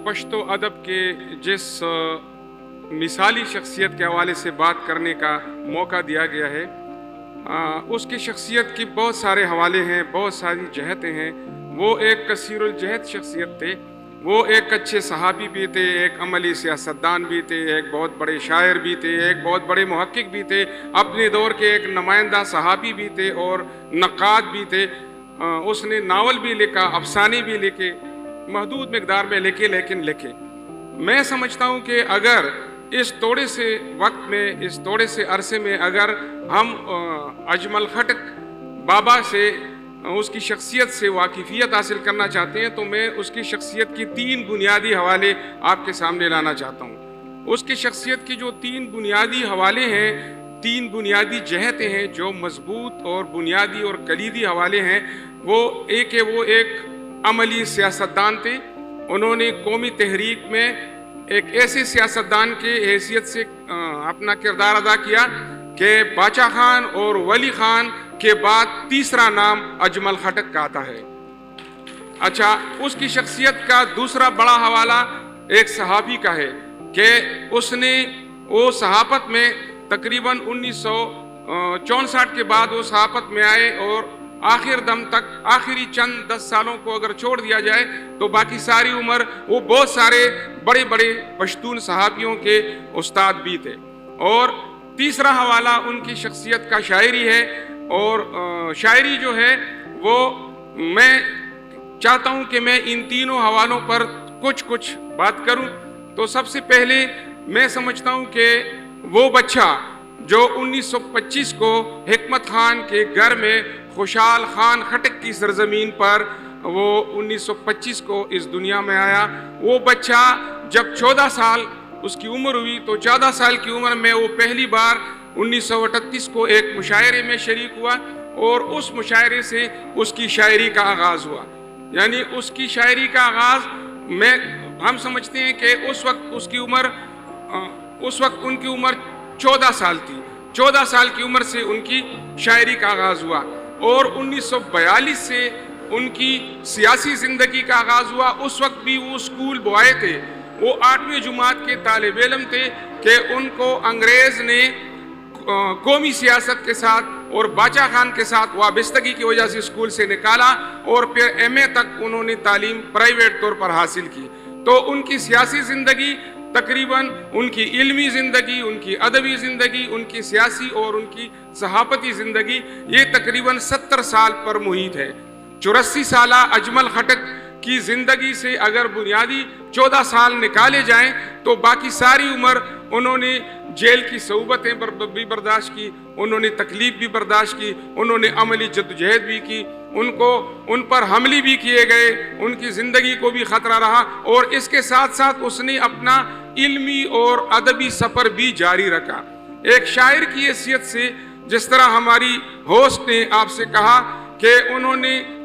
پشتو ادب کے جس مثالی شخصیت کے حوالے سے بات کرنے کا موقع دیا گیا ہے، اس کی شخصیت کی بہت سارے حوالے ہیں، بہت ساری جہتیں ہیں. وہ ایک کثیر الجہت شخصیت تھے. وہ ایک اچھے صحابی بھی تھے، ایک عملی سیاستدان بھی تھے، ایک بہت بڑے شاعر بھی تھے، ایک بہت بڑے محقق بھی تھے، اپنے دور کے ایک نمائندہ صحابی بھی تھے اور نقاد بھی تھے. اس نے ناول بھی لکھا، افسانے بھی لکھے، محدود مقدار میں لکھے لیکن لکھے. میں سمجھتا ہوں کہ اگر اس تھوڑے سے وقت میں، اس تھوڑے سے عرصے میں اگر ہم اجمل خٹک بابا سے، اس کی شخصیت سے واقفیت حاصل کرنا چاہتے ہیں تو میں اس کی شخصیت کی 3 بنیادی حوالے آپ کے سامنے لانا چاہتا ہوں. اس کی شخصیت کی جو 3 بنیادی حوالے ہیں، 3 بنیادی جہتیں ہیں جو مضبوط اور بنیادی اور کلیدی حوالے ہیں. وہ ایک عملی سیاستدان تھے. انہوں نے قومی تحریک میں ایک ایسے سیاستدان کے حیثیت سے اپنا کردار ادا کیا کہ باچا خان اور ولی خان کے بعد تیسرا نام اجمل خٹک کا آتا ہے. اچھا، اس کی شخصیت کا دوسرا بڑا حوالہ ایک صحابی کا ہے کہ اس نے وہ صحافت میں تقریباً 1964 کے بعد وہ صحافت میں آئے اور آخر دم تک، آخری چند 10 سالوں کو اگر چھوڑ دیا جائے تو باقی ساری عمر وہ بہت سارے بڑے بڑے پشتون صحافیوں کے استاد بھی تھے. اور تیسرا حوالہ ان کی شخصیت کا شاعری ہے. اور شاعری جو ہے وہ میں چاہتا ہوں کہ میں ان تینوں حوالوں پر کچھ بات کروں. تو سب سے پہلے میں سمجھتا ہوں کہ وہ بچہ جو 1925 کو حکمت خان کے گھر میں خوشحال خان خٹک کی سرزمین پر وہ 1925 کو اس دنیا میں آیا، وہ بچہ جب 14 سال اس کی عمر ہوئی تو 14 سال کی عمر میں وہ پہلی بار 1938 کو ایک مشاعرے میں شریک ہوا اور اس مشاعرے سے اس کی شاعری کا آغاز ہوا. یعنی اس کی شاعری کا آغاز ہم سمجھتے ہیں کہ اس وقت ان کی عمر 14 سال تھی. 14 سال کی عمر سے ان کی شاعری کا آغاز ہوا اور 1942 سے ان کی سیاسی زندگی کا آغاز ہوا. اس وقت بھی وہ اسکول بوائے تھے، وہ 8ویں جماعت کے طالب علم تھے کہ ان کو انگریز نے قومی سیاست کے ساتھ اور باچا خان کے ساتھ وابستگی کی وجہ سے اسکول سے نکالا اور پھر ایم اے تک انہوں نے تعلیم پرائیویٹ طور پر حاصل کی. تو ان کی سیاسی زندگی تقریباً ان کی علمی زندگی، ان کی ادبی زندگی، ان کی سیاسی اور ان کی صحافتی زندگی یہ تقریباً 70 سال پر محیط ہے۔ 84 سالہ اجمل خٹک کی زندگی سے اگر بنیادی 14 سال نکالے جائیں تو باقی ساری عمر انہوں نے جیل کی صعوبتیں بھی برداشت کی، انہوں نے تکلیف بھی برداشت کی، انہوں نے عملی جدوجہد بھی کی، ان پر حملے بھی کیے گئے، ان کی زندگی کو بھی خطرہ رہا، اور اس کے ساتھ ساتھ اس نے اپنا علمی اور ادبی سفر بھی جاری رکھا۔ ایک شاعر کی حیثیت سے، جس طرح ہماری ہوسٹ نے آپ سے کہا کہ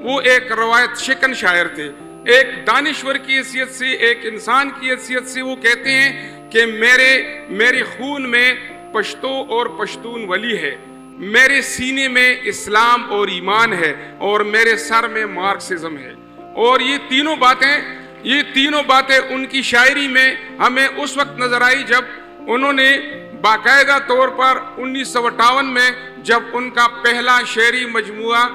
وہ ایک روایت شکن شاعر تھے، ایک دانشور کی حیثیت سے، ایک انسان کی حیثیت سے وہ کہتے ہیں کہ میرے خون میں پشتو اور پشتون ولی ہے، میرے سینے میں اسلام اور ایمان ہے، اور میرے سر میں مارکسزم ہے۔ اور یہ تینوں باتیں ان کی شاعری میں ہمیں اس وقت نظر آئی جب انہوں نے باقاعدہ طور پر 1958 میں جب ان کا پہلا شعری مجموعہ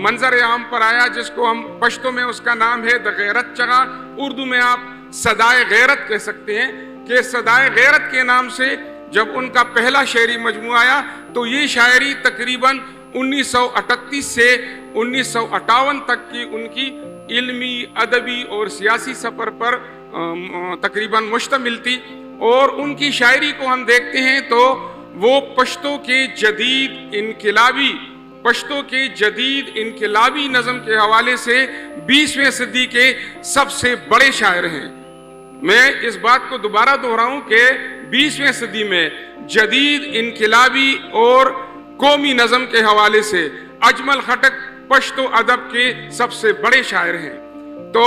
منظر عام پر آیا، جس کو ہم پشتو میں اس کا نام ہے د غیرت چغا، اردو میں آپ صدائے غیرت کہہ سکتے ہیں، کہ صدائے غیرت کے نام سے جب ان کا پہلا شعری مجموعہ آیا تو یہ شاعری تقریباً 1938 سے 1958 تک کی ان کی علمی، ادبی اور سیاسی سفر پر تقریباً مشتمل تھی۔ اور ان کی شاعری کو ہم دیکھتے ہیں تو وہ پشتو کے جدید انقلابی نظم کے حوالے سے 20ویں صدی کے سب سے بڑے شاعر ہیں۔ میں اس بات کو دوبارہ دہراؤں کہ 20ویں صدی میں جدید انقلابی اور قومی نظم کے حوالے سے اجمل خٹک پشتو ادب کے سب سے بڑے شاعر ہیں۔ تو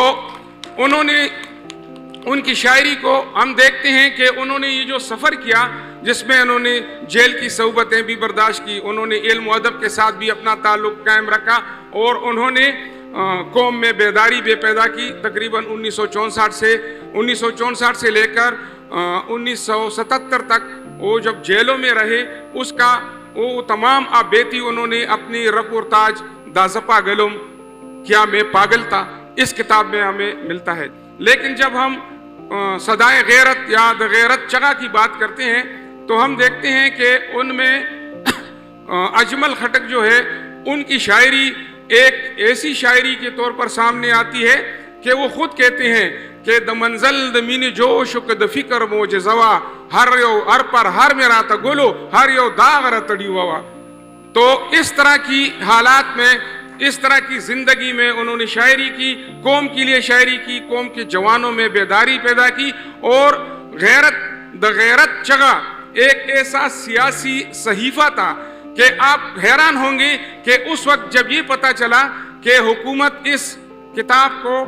ان کی شاعری کو ہم دیکھتے ہیں کہ انہوں نے یہ جو سفر کیا، جس میں انہوں نے جیل کی صعوبتیں بھی برداشت کی، انہوں نے علم و ادب کے ساتھ بھی اپنا تعلق قائم رکھا، اور انہوں نے قوم میں بیداری بے پیدا کی۔ تقریباً 1964 سے لے کر 1977 تک وہ جب جیلوں میں رہے، اس کا وہ تمام آبیتی انہوں نے اپنی رق و تاج دازپا گلم کیا میں پاگل تھا اس کتاب میں ہمیں ملتا ہے۔ لیکن جب ہم صدائے غیرت یا د غیرت چغا کی بات کرتے ہیں تو ہم دیکھتے ہیں کہ ان میں اجمل خٹک جو ہے ان کی شاعری ایک ایسی شاعری کے طور پر سامنے آتی ہے کہ وہ خود کہتے ہیں کہ د منزل د مین جوش و د فکر موج زوا ہر یو ار پر ہر میرا تا گلو ہر یو داغ را تڑی ہوا۔ تو اس طرح کی حالات میں، اس طرح کی زندگی میں انہوں نے شاعری کی، قوم کے لیے شاعری کی، قوم کے جوانوں میں بیداری پیدا کی، اور غیرت چغا ایک ایسا سیاسی صحیفہ تھا کہ آپ حیران ہوں گے کہ اس وقت جب یہ پتا چلا کہ حکومت اس کتاب کو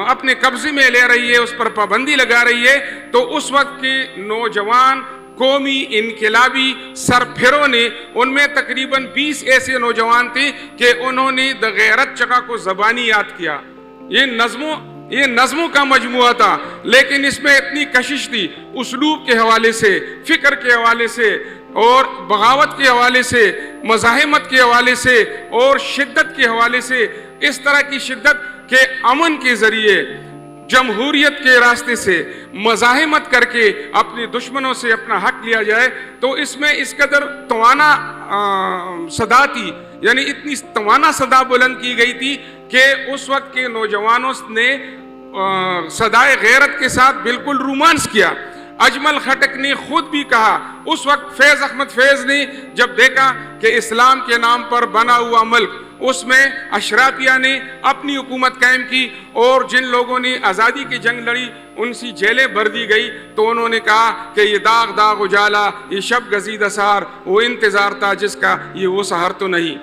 اپنے قبضے میں لے رہی ہے، اس پر پابندی لگا رہی ہے، تو اس وقت کے نوجوان قومی انقلابی سرپھروں نے، ان میں تقریباً 20 ایسے نوجوان تھے کہ انہوں نے د غیرت چغا کو زبانی یاد کیا۔ یہ نظموں کا مجموعہ تھا، لیکن اس میں اتنی کشش تھی، اسلوب کے حوالے سے، فکر کے حوالے سے، اور بغاوت کے حوالے سے، مزاحمت کے حوالے سے، اور شدت کے حوالے سے، اس طرح کی شدت کہ امن کے ذریعے، جمہوریت کے راستے سے مزاحمت کر کے اپنے دشمنوں سے اپنا حق لیا جائے۔ تو اس میں اس قدر توانا صدا تھی، یعنی اتنی توانا صدا بلند کی گئی تھی کہ اس وقت کے نوجوانوں نے صدائے غیرت کے ساتھ بالکل رومانس کیا۔ اجمل خٹک نے خود بھی کہا، اس وقت فیض احمد فیض نے جب دیکھا کہ اسلام کے نام پر بنا ہوا ملک، اس میں اشرافیہ نے اپنی حکومت قائم کی، اور جن لوگوں نے آزادی کی جنگ لڑی ان سی جیلیں بھر دی گئی، تو انہوں نے کہا کہ یہ داغ داغ اجالا، یہ شب گزیدہ سحر، وہ انتظار تھا جس کا یہ وہ سحر تو نہیں۔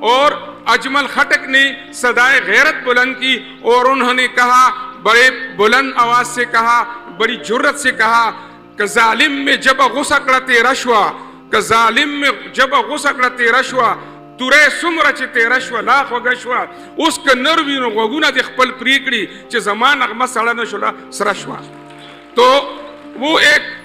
اور اجمل خٹک نے صدائے غیرت بلند کی، اور انہوں نے کہا، بڑے بلند آواز سے کہا، بڑی جرت سے کہا کہ ظالم میں جب غصہ کرتے رشوا، کہ ظالم میں جب غصہ کرتے رشوا، تورے سمرہ چھ تیرا شوا لاخ وگشوا، اس کا نروی نو غوگونا دی خپل پریکڑی چھ زمان اغمہ سڑا شلا سرشوا۔ تو وہ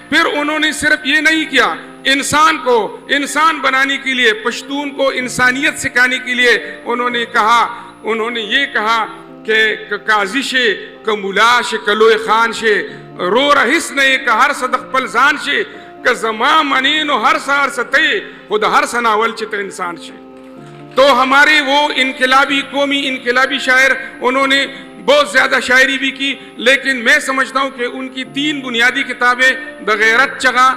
پھر انہوں نے صرف یہ نہیں کیا، انسان کو انسان بنانے کے لیے، پشتون کو انسانیت سکھانے کے لیے انہوں نے یہ کہا که قاضی شه که ملا شه که لوی خان شه رو رهیس نه که هر صدق پل زان شه که زمان منین و ہر سار ستے خود ہر سناول چت انسان شه. تو ہمارے وہ انقلابی قومی انقلابی شاعر انہوں نے بہت زیادہ شاعری بھی کی، لیکن میں سمجھتا ہوں کہ ان کی 3 بنیادی کتابیں دا غیرت چغا،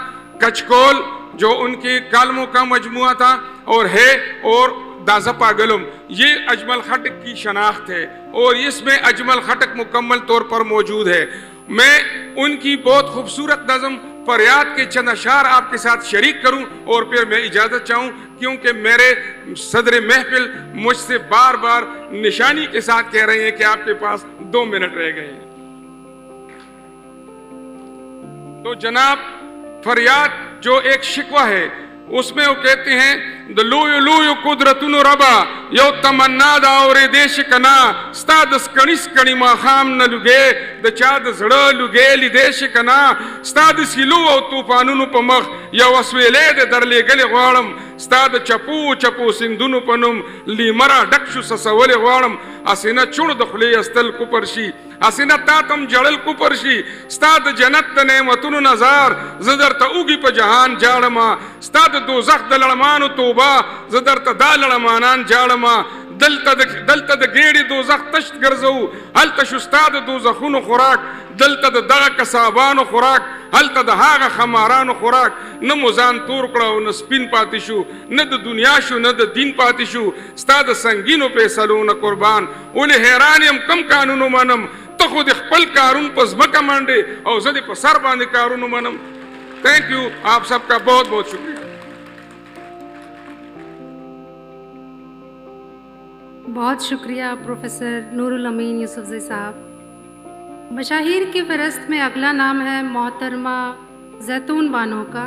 کچکول جو ان کے کالموں کا مجموعہ تھا، اور ہے اور دازپا گلم، یہ اجمل خٹک کی شناخت ہے اور اس میں اجمل خٹک مکمل طور پر موجود ہے. میں ان کی بہت خوبصورت نظم فریاد کے چند اشعار آپ کے ساتھ شریک کروں اور پھر میں اجازت چاہوں، کیونکہ میرے صدر محفل مجھ سے بار بار نشانی کے ساتھ کہہ رہے ہیں کہ آپ کے پاس 2 منٹ رہ گئے ہیں. تو جناب فریاد جو ایک شکوہ ہے اس میں وہ کہتے ہیں دلوی لوی قدرتون ربا یو تمنا دا اور دیش کنا ستاد سکنیس کنی ما خام نہ لگے د چاد زڑا لگے لی دیش کنا ستاد سیلو او طوفانونو په مخ یو وسویلې د درلې گلی غواړم ستاد چپو چپو سندونو پنوم لیمرا ډک شو سسولې غواړم اسینه چوڼ د خولې استل کوپر شي اسینه تاتم جړل کوپر شي ستاد جنت د نعمتونو نظر زدر ته اوږي په جهان جاړم ستاد دوزخ د لړمانو توبه زدر ته دا لړمانان جاړم دلته د ګېړې دوزخ تشت ګرځو هلته شو ستا د دوزخونو خوراک دلته د دغه کسابانو خوراک هلته د هغه خمارانو خوراک نه مو ځان تور کړه او نه سپین پاتې شو نه د دنیا شو نه د دین پاتې شو ستا د سنګینو فیصلو نه قربان ولې حیران یم کم قانونو منم ته خو د خپل کارون په ځمکه منډې او زه د په سر باندې کارونو منم. تھینک یو، آپ سب کا بہت بہت شکریہ. بہت شکریہ پروفیسر نور الامین یوسفزئی صاحب. مشاہیر کی فہرست میں اگلا نام ہے محترمہ زیتون بانو کا.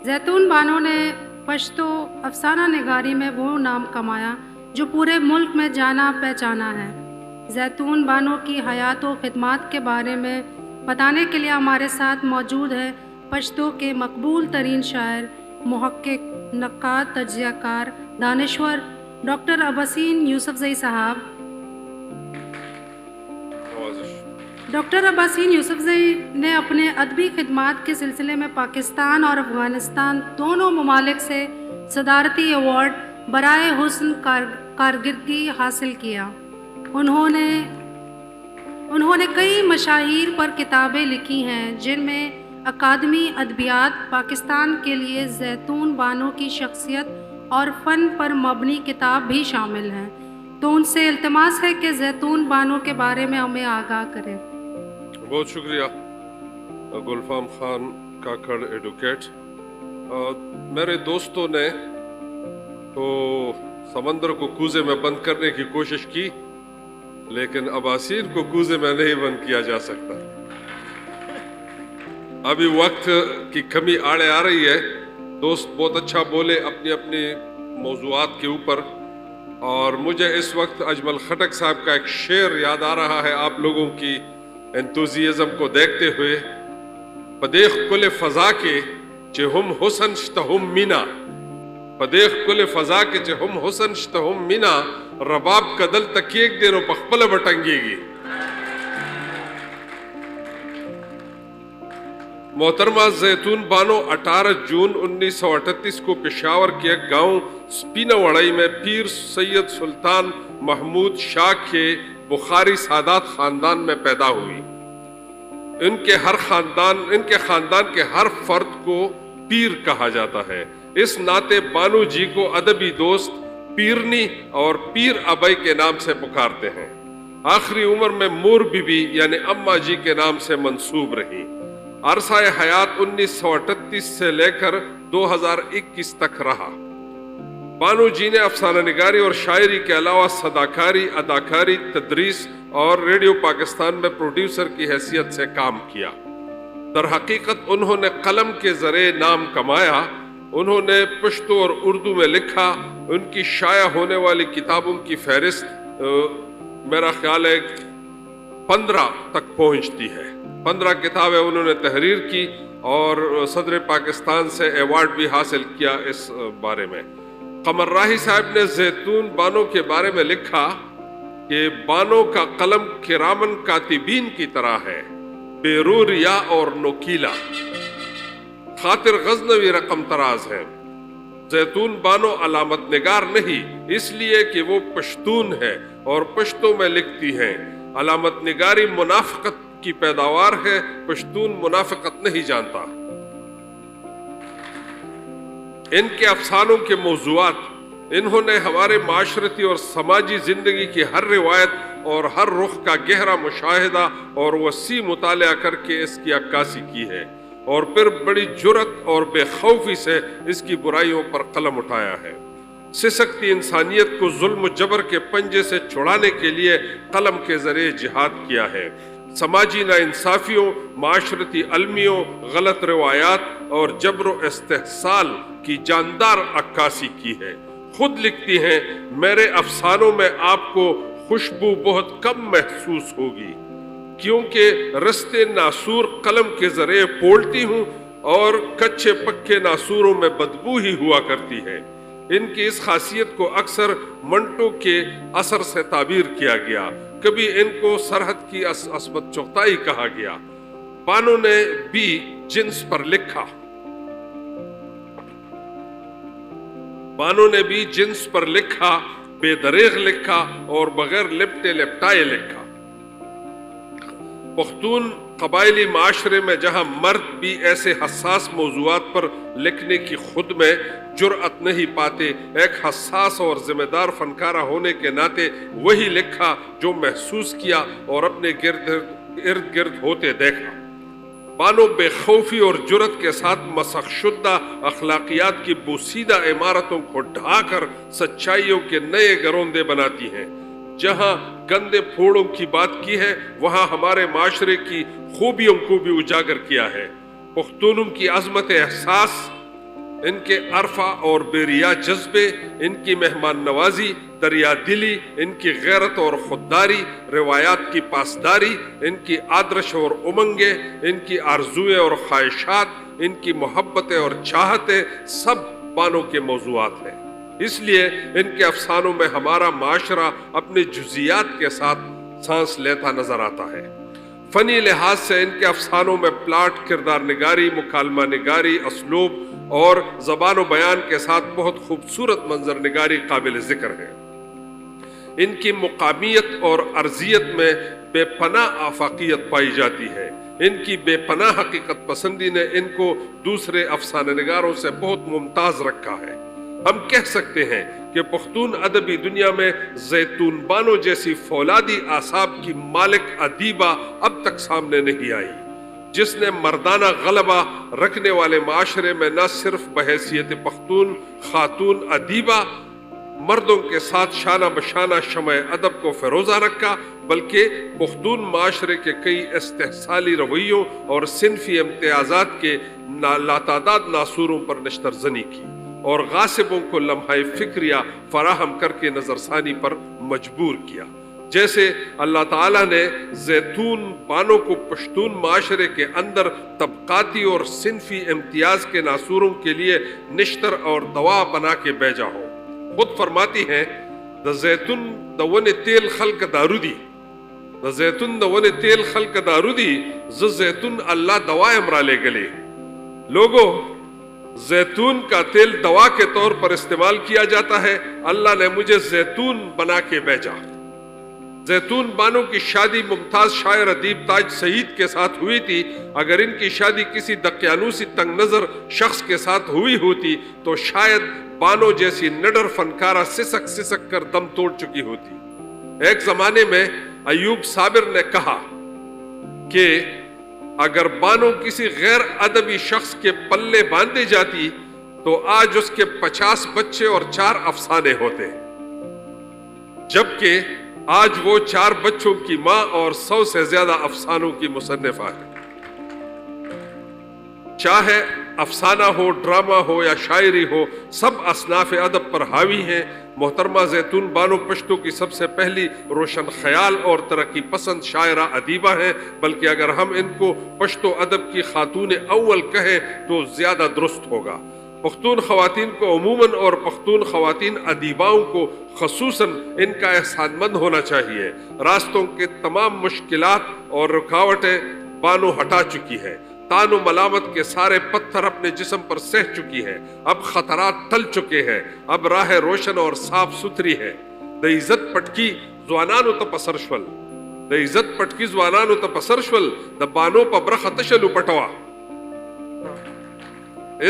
زیتون بانو نے پشتو افسانہ نگاری میں وہ نام کمایا جو پورے ملک میں جانا پہچانا ہے. زیتون بانو کی حیات و خدمات کے بارے میں بتانے کے لیے ہمارے ساتھ موجود ہے پشتو کے مقبول ترین شاعر، محقق، نقاد، تجزیہ کار، دانشور ڈاکٹر عباسین یوسفزئی صاحب. ڈاکٹر عباسین یوسفزئی نے اپنے ادبی خدمات کے سلسلے میں پاکستان اور افغانستان دونوں ممالک سے صدارتی ایوارڈ برائے حسن کارکردگی حاصل کیا. انہوں نے کئی مشاہیر پر کتابیں لکھی ہیں جن میں اکادمی ادبیات پاکستان کے لیے زیتون بانو کی شخصیت اور فن پر مبنی کتاب بھی شامل ہیں. تو ان سے التماس ہے کہ زیتون بانو کے بارے میں ہمیں آگاہ کریں. بہت شکریہ گلفام خان کاکڑ ایڈوکیٹ. میرے دوستوں نے تو سمندر کو کوزے میں بند کرنے کی کوشش کی، لیکن عباسین کو کوزے میں نہیں بند کیا جا سکتا. ابھی وقت کی کمی آڑے آ رہی ہے. دوست بہت اچھا بولے اپنی اپنی موضوعات کے اوپر، اور مجھے اس وقت اجمل خٹک صاحب کا ایک شعر یاد آ رہا ہے آپ لوگوں کی انتوزیزم کو دیکھتے ہوئے. پدیخ کل فضا کے چے ہم حسن شتہم مینا، پدیخ کل فضا کے چے ہم حسن شتہم مینا، رباب کا دل تکیک دے رو پخپل بٹنگے گی. محترمہ زیتون بانو 18 جون 1938 کو پشاور کے ایک گاؤں سپینہ وڑائی میں پیر سید سلطان محمود شاہ کے بخاری سادات خاندان میں پیدا ہوئی. ان کے خاندان کے ہر فرد کو پیر کہا جاتا ہے. اس ناطے بانو جی کو ادبی دوست پیرنی اور پیر ابائی کے نام سے پکارتے ہیں. آخری عمر میں مور بی بی یعنی اماں جی کے نام سے منسوب رہی. عرصہ حیات 1938 سے لے کر 2021 تک رہا. بانو جی نے افسانہ نگاری اور شاعری کے علاوہ صداکاری، اداکاری، تدریس اور ریڈیو پاکستان میں پروڈیوسر کی حیثیت سے کام کیا. در حقیقت انہوں نے قلم کے ذریعے نام کمایا. انہوں نے پشتو اور اردو میں لکھا. ان کی شائع ہونے والی کتابوں کی فہرست میرا خیال ہے 15 تک پہنچتی ہے. 15 کتابیں انہوں نے تحریر کی اور صدر پاکستان سے ایوارڈ بھی حاصل کیا. اس بارے میں قمر راہی صاحب نے زیتون بانو کے بارے میں لکھا کہ بانوں کا قلم کرامن کاتبین کی طرح ہے، بے رو ریا اور نوکیلا، خاطر غزنوی رقم تراز ہے۔ زیتون بانو علامت نگار نہیں، اس لیے کہ وہ پشتون ہے اور پشتوں میں لکھتی ہیں۔ علامت نگاری منافقت کی پیداوار ہے، پشتون منافقت نہیں جانتا۔ ان کے افسانوں کے موضوعات، انہوں نے ہمارے معاشرتی اور سماجی زندگی کی ہر روایت اور ہر رخ کا گہرا مشاہدہ اور وسیع مطالعہ کر کے اس کی عکاسی کی ہے، اور پھر بڑی جرأت اور بے خوفی سے اس کی برائیوں پر قلم اٹھایا ہے۔ سسکتی انسانیت کو ظلم و جبر کے پنجے سے چھڑانے کے لیے قلم کے ذریعے جہاد کیا ہے۔ سماجی ناانصافیوں، معاشرتی المیوں، غلط روایات اور جبر و استحصال کی جاندار عکاسی کی ہے۔ خود لکھتی ہیں، میرے افسانوں میں آپ کو خوشبو بہت کم محسوس ہوگی، کیونکہ رستے ناسور قلم کے ذریعے پھوڑتی ہوں اور کچے پکے ناسوروں میں بدبو ہی ہوا کرتی ہے۔ ان کی اس خاصیت کو اکثر منٹو کے اثر سے تعبیر کیا گیا، کبھی ان کو سرحد کی عصمت چغتائی کہا گیا۔ بانو نے بھی جنس پر لکھا، بانو نے بھی جنس پر لکھا، بے دریغ لکھا اور بغیر لپٹے لپٹائے لکھا۔ پختون قبائلی معاشرے میں جہاں مرد بھی ایسے حساس موضوعات پر لکھنے کی خود میں جرأت نہیں پاتے، ایک حساس اور ذمہ دار فنکارہ ہونے کے ناطے وہی لکھا جو محسوس کیا اور اپنے ارد گرد ہوتے دیکھا۔ بانو بے خوفی اور جرأت کے ساتھ مسخ شدہ اخلاقیات کی بوسیدہ عمارتوں کو ڈھا کر سچائیوں کے نئے گروندے بناتی ہیں۔ جہاں گندے پھوڑوں کی بات کی ہے، وہاں ہمارے معاشرے کی خوبیوں کو بھی اجاگر کیا ہے۔ پختونوں کی عظمت احساس، ان کے عرفہ اور بیریا جذبے، ان کی مہمان نوازی، دریا دلی، ان کی غیرت اور خودداری، روایات کی پاسداری، ان کی آدرش اور امنگیں، ان کی آرزویں اور خواہشات، ان کی محبتیں اور چاہتیں، سب بانو کے موضوعات ہیں۔ اس لیے ان کے افسانوں میں ہمارا معاشرہ اپنے جزیات کے ساتھ سانس لیتا نظر آتا ہے۔ فنی لحاظ سے ان کے افسانوں میں پلاٹ، کردار نگاری، مکالمہ نگاری، اسلوب اور زبان و بیان کے ساتھ بہت خوبصورت منظر نگاری قابل ذکر ہے۔ ان کی مقامیت اور ارضیت میں بے پناہ آفاقیت پائی جاتی ہے۔ ان کی بے پناہ حقیقت پسندی نے ان کو دوسرے افسانہ نگاروں سے بہت ممتاز رکھا ہے۔ ہم کہہ سکتے ہیں کہ پختون ادبی دنیا میں زیتون بانو جیسی فولادی اعصاب کی مالک ادیبہ اب تک سامنے نہیں آئی، جس نے مردانہ غلبہ رکھنے والے معاشرے میں نہ صرف بحیثیت پختون خاتون ادیبہ مردوں کے ساتھ شانہ بشانہ شمع ادب کو فروزہ رکھا، بلکہ پختون معاشرے کے کئی استحصالی رویوں اور صنفی امتیازات کے لاتعداد ناسوروں پر نشتر زنی کی اور غاصبوں کو لمحہ فکریہ فراہم کر کے نظر ثانی پر مجبور کیا۔ جیسے اللہ تعالیٰ نے زیتون بانو کو پشتون معاشرے کے اندر طبقاتی اور صنفی امتیاز کے ناسوروں کے لیے نشتر اور دوا بنا کے بھیجا ہو۔ خود فرماتی ہیں، دا زیتون دا ون تیل خلق دارودی، دا زیتون دا ون تیل خلق دارودی، ز زیتون اللہ دوا امرا لے گلے۔ لوگوں، زیتون کا تیل دوا کے طور پر استعمال کیا جاتا ہے، اللہ نے مجھے زیتون بنا کے بھیجا۔ زیتون بانو کی شادی ممتاز شاعر ادیب تاج سعید کے ساتھ ہوئی تھی۔ اگر ان کی شادی کسی دقیانوسی تنگ نظر شخص کے ساتھ ہوئی ہوتی تو شاید بانو جیسی نڈر فنکارہ سسک سسک کر دم توڑ چکی ہوتی۔ ایک زمانے میں ایوب صابر نے کہا کہ اگر بانو کسی غیر ادبی شخص کے پلے باندھی جاتی تو آج اس کے 50 بچے اور 4 افسانے ہوتے، جبکہ آج وہ 4 بچوں کی ماں اور 100 سے زیادہ افسانوں کی مصنفہ ہے۔ چاہے افسانہ ہو، ڈرامہ ہو یا شاعری ہو، سب اصناف ادب پر حاوی ہیں۔ محترمہ زیتون بانو پشتو کی سب سے پہلی روشن خیال اور ترقی پسند شاعرہ ادیبہ ہیں، بلکہ اگر ہم ان کو پشتو ادب کی خاتون اول کہیں تو زیادہ درست ہوگا۔ پختون خواتین کو عموماً اور پختون خواتین ادیباؤں کو خصوصاً ان کا احسان مند ہونا چاہیے۔ راستوں کے تمام مشکلات اور رکاوٹیں بانو ہٹا چکی ہے، تان و ملامت کے سارے پتھر اپنے جسم پر سہ چکی ہے، اب خطرات ٹل چکے ہیں، اب راہ روشن اور صاف ستھری ہے۔ د عزت پٹکی زوانانو ته پسرشول، د عزت پټکی ځوانانو ته پسرشول، د بانو په برخه تشلو پټوا۔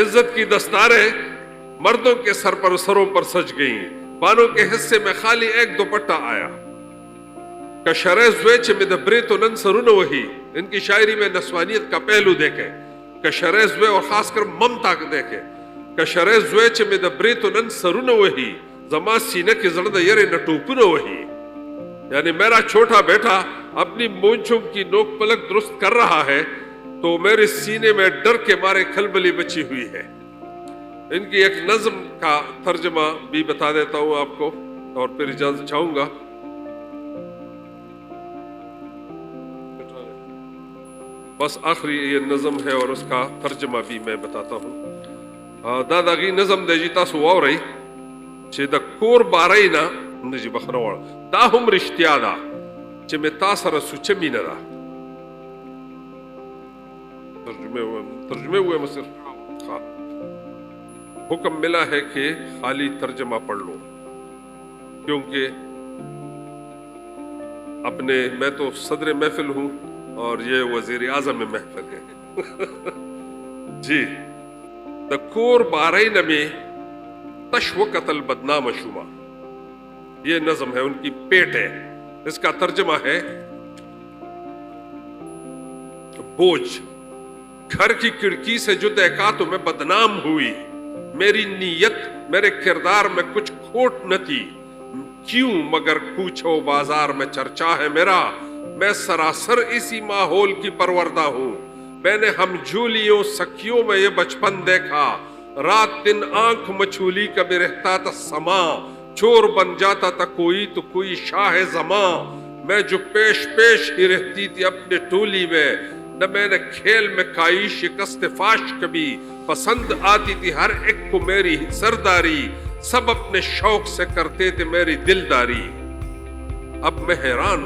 عزت کی دستاریں مردوں کے سروں پر سج گئیں، بانوں کے حصے میں خالی ایک دوپٹہ آیا۔ کشرے زوے چھ میں دبرے تو نن سرون وہی، ان کی شاعری میں نسوانیت کا پہلو دیکھیں۔ کشرے زوے اور خاص کر ممتا کو دیکھیں۔ کشرے زوے چھ میں دبرے تو نن سرون وہی، زما سینہ کی زرد یرے نٹوپن وہی۔ یعنی میرا چھوٹا بیٹا اپنی مونچھوں کی نوک پلک درست کر رہا ہے تو میرے سینے میں ڈر کے مارے کھلبلی بچی ہوئی ہے۔ ان کی ایک نظم کا ترجمہ بھی بتا دیتا ہوں آپ کو اور پھر اجازت چاہوں گا۔ بس آخری یہ نظم ہے اور اس کا ترجمہ بھی میں بتاتا ہوں۔ دادا گی نظم دے جیتا سو واو رہی چھے دا کور بارائی نا نجی بخنوار دا ہم رشتیا دا چھے میں تاثر سوچے مینہ دا۔ ترجمے ہوئے مصر حکم ملا ہے کہ خالی ترجمہ پڑھ لو، کیونکہ اپنے میں تو صدر محفل ہوں اور یہ وزیر اعظم محفل ہے۔ جی دا کور بارین میں تشو قتل بدنام شما، یہ نظم ہے، ان کی پیٹ ہے۔ اس کا ترجمہ ہے بوجھ، گھر کی کھڑکی سے جو دیکھا تو میں بدنام ہوئی، میری نیت میرے کردار میں کچھ کھوٹ نہ تھی، کیوں مگر پوچھو بازار میں چرچا ہے میرا، میں سراسر اسی ماحول کی پروردہ ہوں۔ میں نے ہم جھولیوں سکھیوں میں یہ بچپن دیکھا، رات دن آنکھ مچھولی کبھی رہتا تھا سما، چور بن جاتا تھا کوئی تو کوئی شاہ زماں، میں جو پیش پیش ہی رہتی تھی اپنے ٹولی میں، نہ میں نے کھیل میں کھائی شکست فاش کبھی، پسند آتی تھی ہر ایک کو میری سرداری، سب اپنے شوق سے کرتے تھے میری دلداری۔ اب میں حیران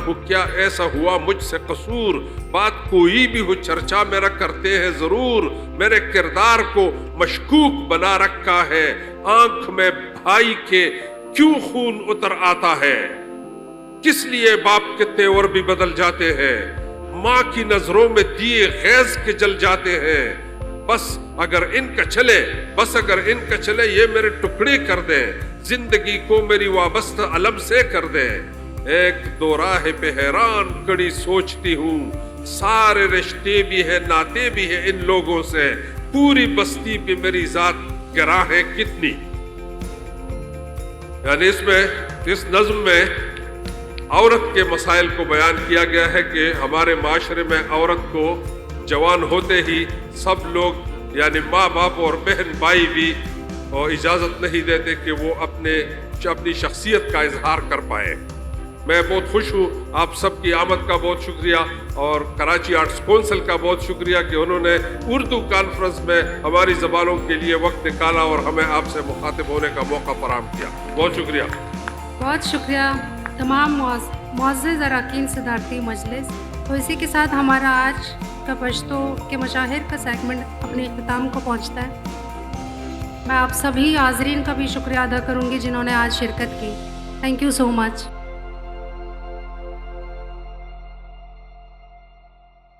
ہوں کیا ایسا ہوا مجھ سے قصور، بات کوئی بھی ہو چرچا میرا کرتے ہیں ضرور، میرے کردار کو مشکوک بنا رکھا ہے، آنکھ میں بھائی کے کیوں خون اتر آتا ہے، کس لیے باپ کے تیور بھی بدل جاتے ہیں، ماں کی نظروں میں دیے خیز کے جل جاتے ہیں، بس اگر ان کا چلے یہ میرے ٹکڑے کر دیں، زندگی کو میری وابستہ علم سے کر دیں۔ ایک دو راہ پہ حیران کڑی سوچتی ہوں، سارے رشتے بھی ہے ناتے بھی ہے ان لوگوں سے، پوری بستی پہ میری ذات گراں ہے کتنی۔ یعنی اس نظم میں عورت کے مسائل کو بیان کیا گیا ہے کہ ہمارے معاشرے میں عورت کو جوان ہوتے ہی سب لوگ یعنی ماں باپ اور بہن بھائی بھی اجازت نہیں دیتے کہ وہ اپنی شخصیت کا اظہار کر پائے۔ میں بہت خوش ہوں، آپ سب کی آمد کا بہت شکریہ اور کراچی آرٹس کونسل کا بہت شکریہ کہ انہوں نے اردو کانفرنس میں ہماری زبانوں کے لیے وقت نکالا اور ہمیں آپ سے مخاطب ہونے کا موقع فراہم کیا۔ بہت شکریہ۔ بہت شکریہ تمام معزز اراکین صدارتی مجلس۔ تو اسی کے ساتھ ہمارا آج کا پشتو کے مشاہر کا سیگمنٹ اپنے اختتام کو پہنچتا ہے۔ میں آپ سبھی حاضرین کا بھی شکریہ ادا کروں گی جنہوں نے آج شرکت کی۔ Thank you so much.